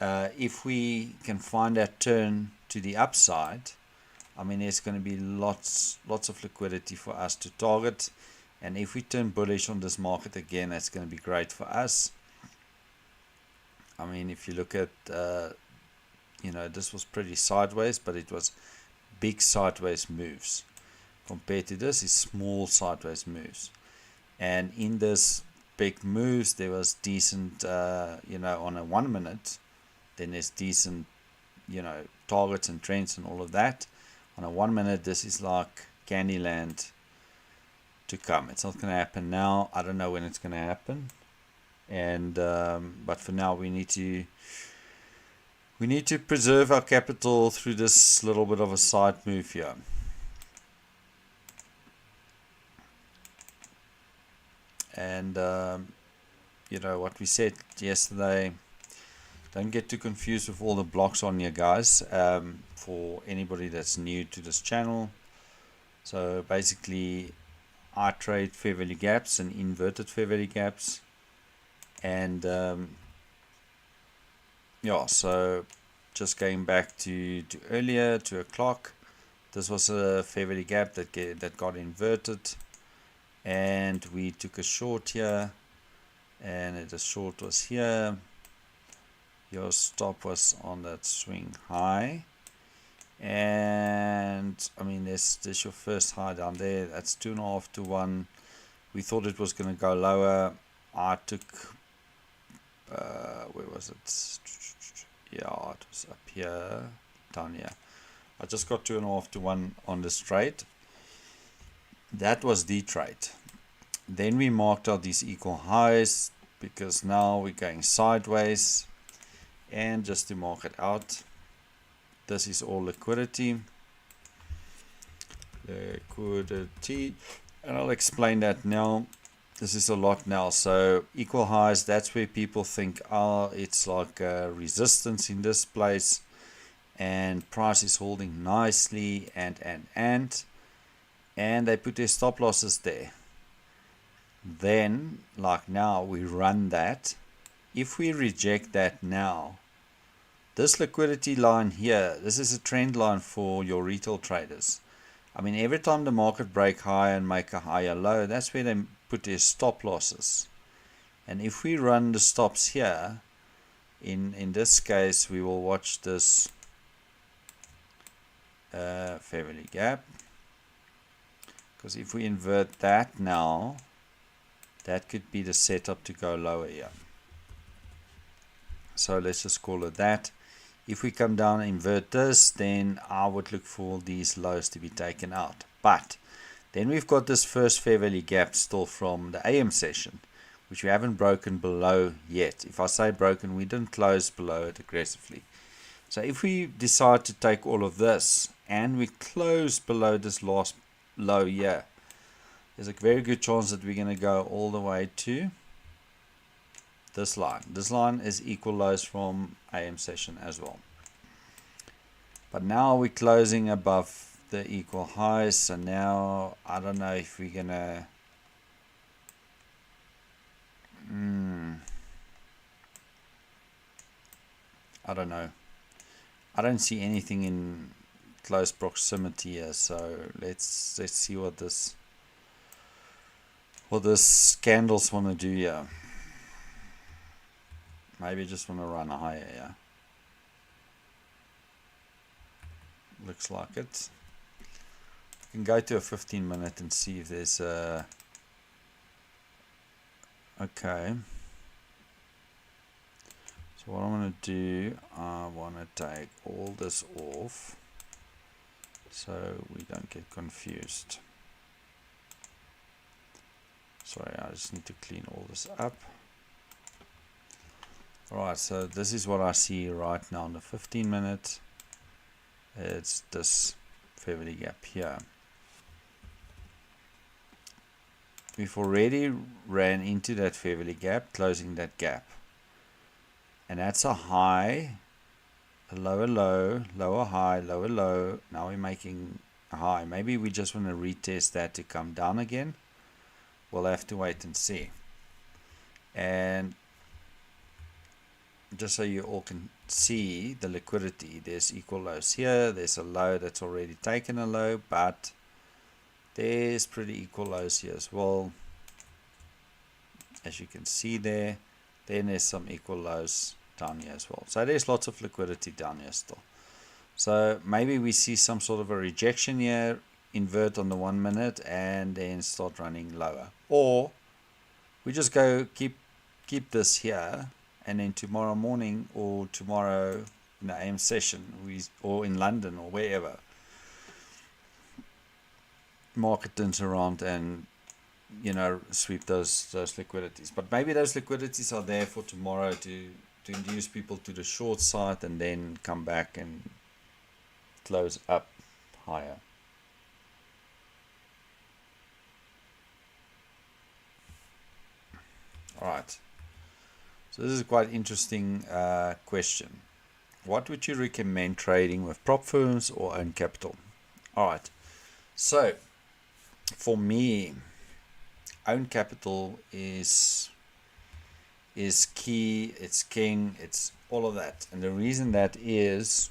If we can find that turn to the upside, I mean, there's going to be lots of liquidity for us to target, and if we turn bullish on this market again, that's going to be great for us. I mean, if you look at you know, this was pretty sideways, but it was big sideways moves. Compared to this is small sideways moves, and in this big moves there was decent you know, on a 1 minute, then there's decent, you know, targets and trends and all of that. On a 1 minute, this is like Candyland to come. It's not going to happen now. I don't know when it's going to happen, and but for now we need to preserve our capital through this little bit of a side move here. And you know what we said yesterday, don't get too confused with all the blocks on here, guys, for anybody that's new to this channel. So basically I trade fair value gaps and inverted fair value gaps, and yeah, so just going back to earlier, 2 o'clock, this was a fair value gap that got inverted, and we took a short here, and the short was here. Your stop was on that swing high, and I mean, there's your first high down there. That's 2.5 to 1. We thought it was going to go lower. I took where was it? Yeah, it was up here, down here. I just got 2.5 to 1 on this trade. That was the trade. Then we marked out these equal highs, because now we're going sideways. And just to mark it out, this is all liquidity, and I'll explain that now. This is a lot now. So equal highs, that's where people think, oh, it's like a resistance in this place, and price is holding nicely, and they put their stop losses there. Then, like now, we run that. If we reject that now, this liquidity line here, this is a trend line for your retail traders. I mean, every time the market break higher and make a higher low, that's where they put their stop losses. And if we run the stops here, in this case, we will watch this fair value gap, because if we invert that now, that could be the setup to go lower here. So let's just call it that. If we come down and invert this, then I would look for these lows to be taken out. But then we've got this first fair value gap still from the AM session, which we haven't broken below yet. If I say broken, we didn't close below it aggressively. So if we decide to take all of this and we close below this last low here, there's a very good chance that we're going to go all the way to this line. This line is equal lows from AM session as well. But now we're closing above the equal highs. So now I don't know if we're going to I don't know. I don't see anything in close proximity here, so let's see what this candles want to do here. Maybe just want to run higher, yeah. Looks like it. You can go to a 15-minute and see if there's a... Okay. So what I'm going to do, I want to take all this off so we don't get confused. Sorry, I just need to clean all this up. Alright, so this is what I see right now on the 15-minute. It's this fair value gap here. We've already ran into that fair value gap, closing that gap. And that's a high, a lower low, lower high, lower low. Now we're making a high. Maybe we just want to retest that to come down again. We'll have to wait and see. And just so you all can see the liquidity, there's equal lows here. There's a low that's already taken a low, but there's pretty equal lows here as well, as you can see there. Then there's some equal lows down here as well. So there's lots of liquidity down here still. So maybe we see some sort of a rejection here, invert on the 1 minute, and then start running lower. Or we just go keep this here, and then tomorrow morning or tomorrow in the AM session, or in London or wherever, market turns around and, you know, sweep those liquidities. But maybe those liquidities are there for tomorrow to induce people to the short side and then come back and close up higher. All right. So this is quite interesting question. What would you recommend trading with prop firms or own capital? All right. So for me, own capital is key, it's king, it's all of that. And the reason that is,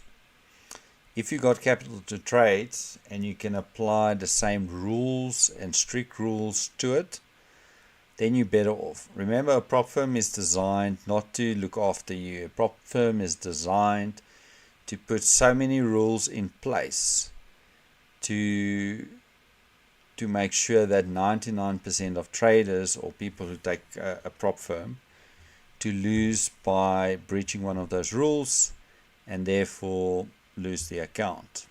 if you got capital to trade and you can apply the same rules and strict rules to it, then you're better off. Remember, a prop firm is designed not to look after you. A prop firm is designed to put so many rules in place to make sure that 99% of traders or people who take a prop firm to lose by breaching one of those rules and therefore lose the account.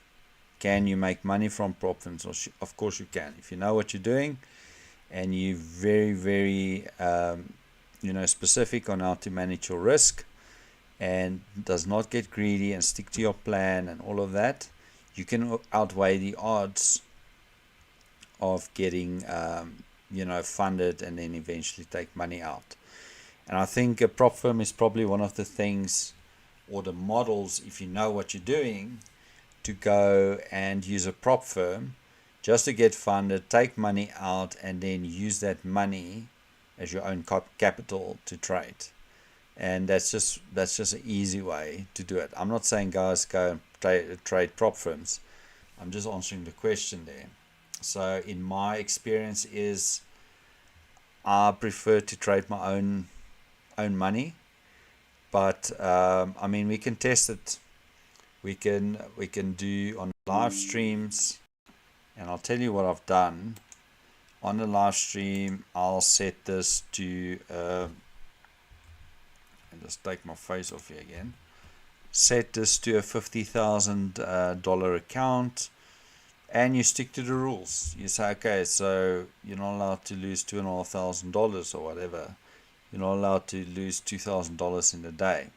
Can you make money from prop firms? Of course you can. If you know what you're doing and you're very, very specific on how to manage your risk and does not get greedy and stick to your plan and all of that, you can outweigh the odds of getting funded and then eventually take money out. And I think a prop firm is probably one of the things or the models, if you know what you're doing, to go and use a prop firm just to get funded, take money out, and then use that money as your own capital to trade. And that's just an easy way to do it. I'm not saying guys go and trade prop firms. I'm just answering the question there. So in my experience is I prefer to trade my own money, but I mean, we can test it. We can do on live streams, and I'll tell you what I've done on the live stream. I'll set this to and just take my face off here again. Set this to a $50,000 account, and you stick to the rules. You say, okay, so you're not allowed to lose $2,500 or whatever. You're not allowed to lose $2,000 in a day.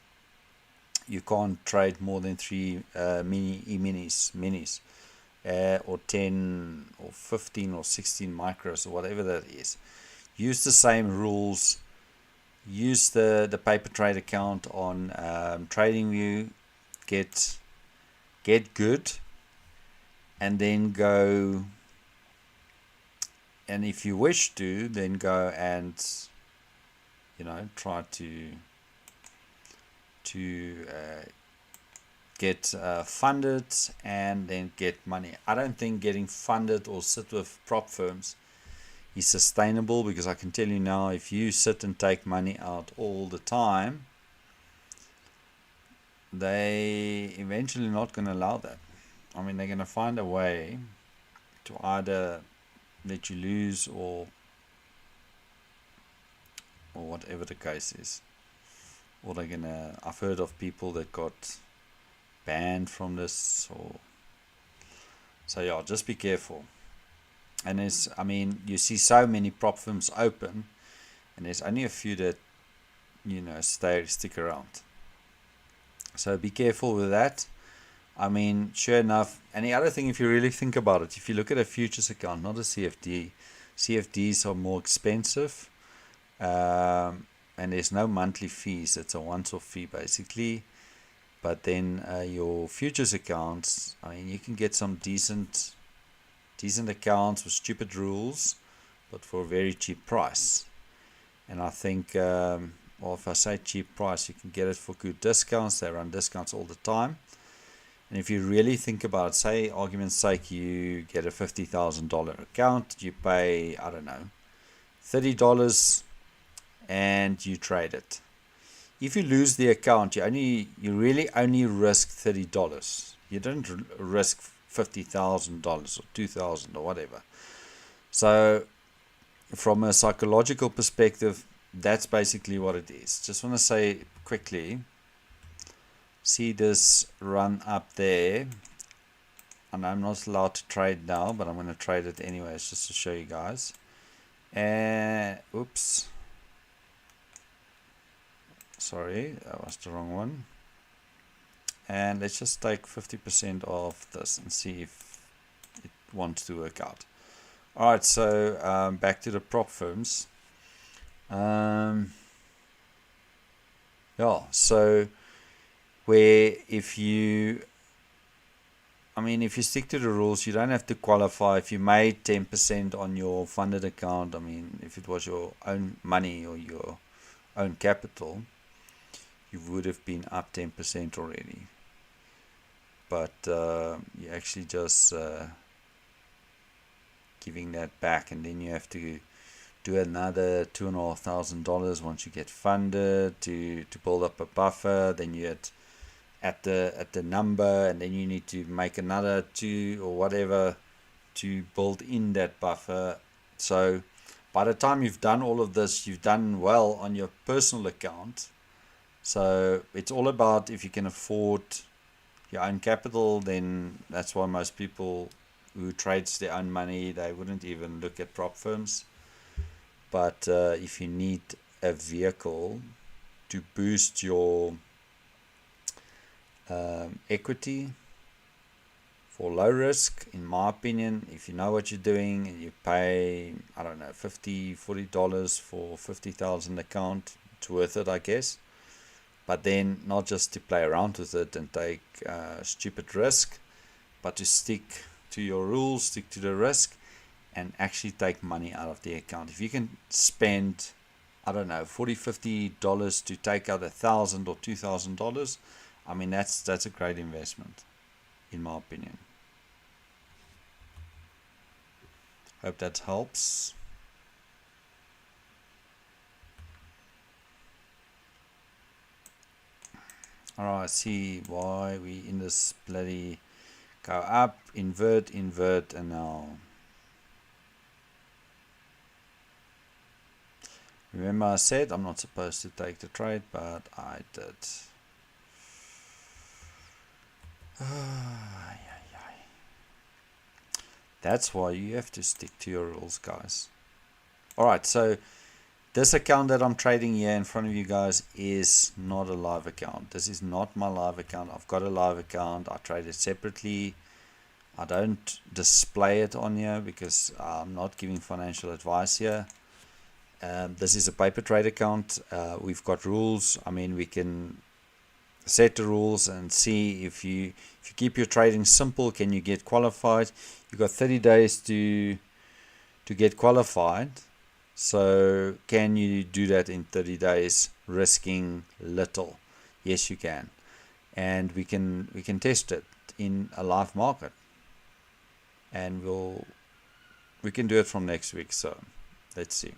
You can't trade more than 3 minis, or 10 or 15 or 16 micros or whatever that is. Use the same rules. Use the paper trade account on TradingView. Get good, and then go. And if you wish to, then go and try to get funded and then get money. I don't think getting funded or sit with prop firms is sustainable, because I can tell you now, if you sit and take money out all the time, they eventually not going to allow that. I mean, they're going to find a way to either let you lose or whatever the case is. Or they're going to, I've heard of people that got banned from this, or so yeah, just be careful. And there's, I mean, you see so many prop firms open, and there's only a few that, you know, stick around. So be careful with that. I mean, sure enough. And the other thing, if you really think about it, if you look at a futures account, not a CFD, CFDs are more expensive, and there's no monthly fees. It's a once-off fee basically. But then your futures accounts, I mean, you can get some decent accounts with stupid rules, but for a very cheap price. And I think, well, if I say cheap price, you can get it for good discounts. They run discounts all the time. And if you really think about it, say, argument's sake, you get a $50,000 account, you pay, I don't know, $30, and you trade it. If you lose the account, you really only risk $30. You don't risk $50,000 or $2,000 or whatever. So from a psychological perspective, that's basically what it is. Just want to say quickly, see this run up there, and I'm not allowed to trade now, but I'm going to trade it anyways just to show you guys. And oops, sorry, that was the wrong one. And let's just take 50% of this and see if it wants to work out. Alright, so back to the prop firms. Yeah, so where if you stick to the rules, you don't have to qualify. If you made 10% on your funded account, I mean, if it was your own money or your own capital, you would have been up 10% already. But you actually just giving that back, and then you have to do another $2,500 once you get funded to build up a buffer. Then you at the number, and then you need to make another 2 or whatever to build in that buffer. So by the time you've done all of this, you've done well on your personal account. So it's all about, if you can afford your own capital, then that's why most people who trades their own money, they wouldn't even look at prop firms. But if you need a vehicle to boost your equity for low risk, in my opinion, if you know what you're doing and you pay, I don't know, $40 for 50,000 account, it's worth it, I guess. But then not just to play around with it and take stupid risk, but to stick to your rules, stick to the risk, and actually take money out of the account. If you can spend, I don't know, $40-50 to take out $1,000 or $2,000, I mean, that's a great investment, in my opinion. Hope that helps. Alright, see why we in this bloody go up, invert, and now. Remember I said I'm not supposed to take the trade, but I did. That's why you have to stick to your rules, guys. Alright, so this account that I'm trading here in front of you guys is not a live account. This is not my live account. I've got a live account. I trade it separately. I don't display it on here because I'm not giving financial advice here. This is a paper trade account. We've got rules. I mean, we can set the rules and see if you keep your trading simple, can you get qualified? You've got 30 days to get qualified. So can you do that in 30 days risking little? Yes, you can. and we can test it in a live market, and we can do it from next week. So let's see.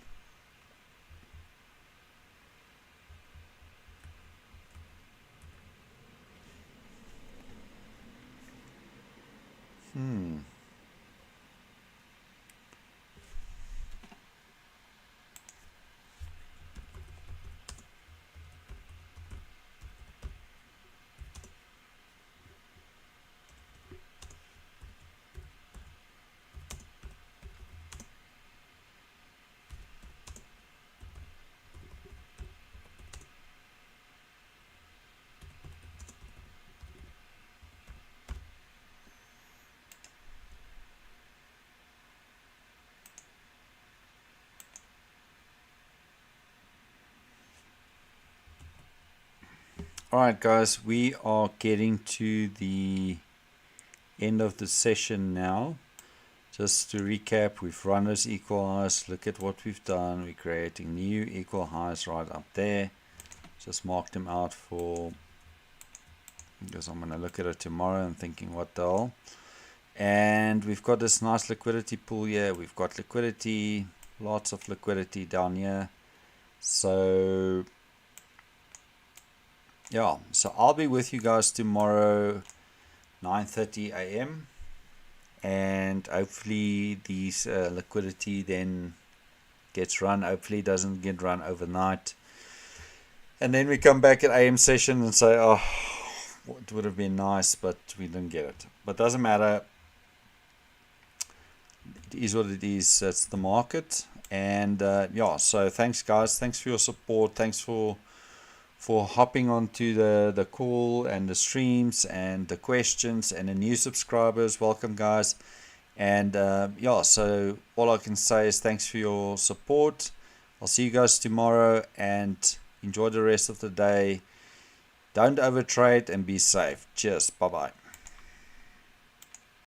Alright guys, we are getting to the end of the session now. Just to recap, we've run those equal highs. Look at what we've done. We're creating new equal highs right up there. Just mark them out because I'm going to look at it tomorrow and thinking what the hell. And we've got this nice liquidity pool here. We've got liquidity, lots of liquidity down here. So yeah, so I'll be with you guys tomorrow 9:30 a.m. and hopefully these liquidity then gets run. Hopefully it doesn't get run overnight, and then we come back at AM session and say, oh, it would have been nice, but we didn't get it. But doesn't matter, it is what it is. That's the market. And yeah, so thanks guys, thanks for your support, thanks for hopping onto the call and the streams and the questions, and the new subscribers. Welcome guys. And yeah, so all I can say is thanks for your support. I'll see you guys tomorrow, and enjoy the rest of the day. Don't overtrade and be safe. Cheers. Bye bye.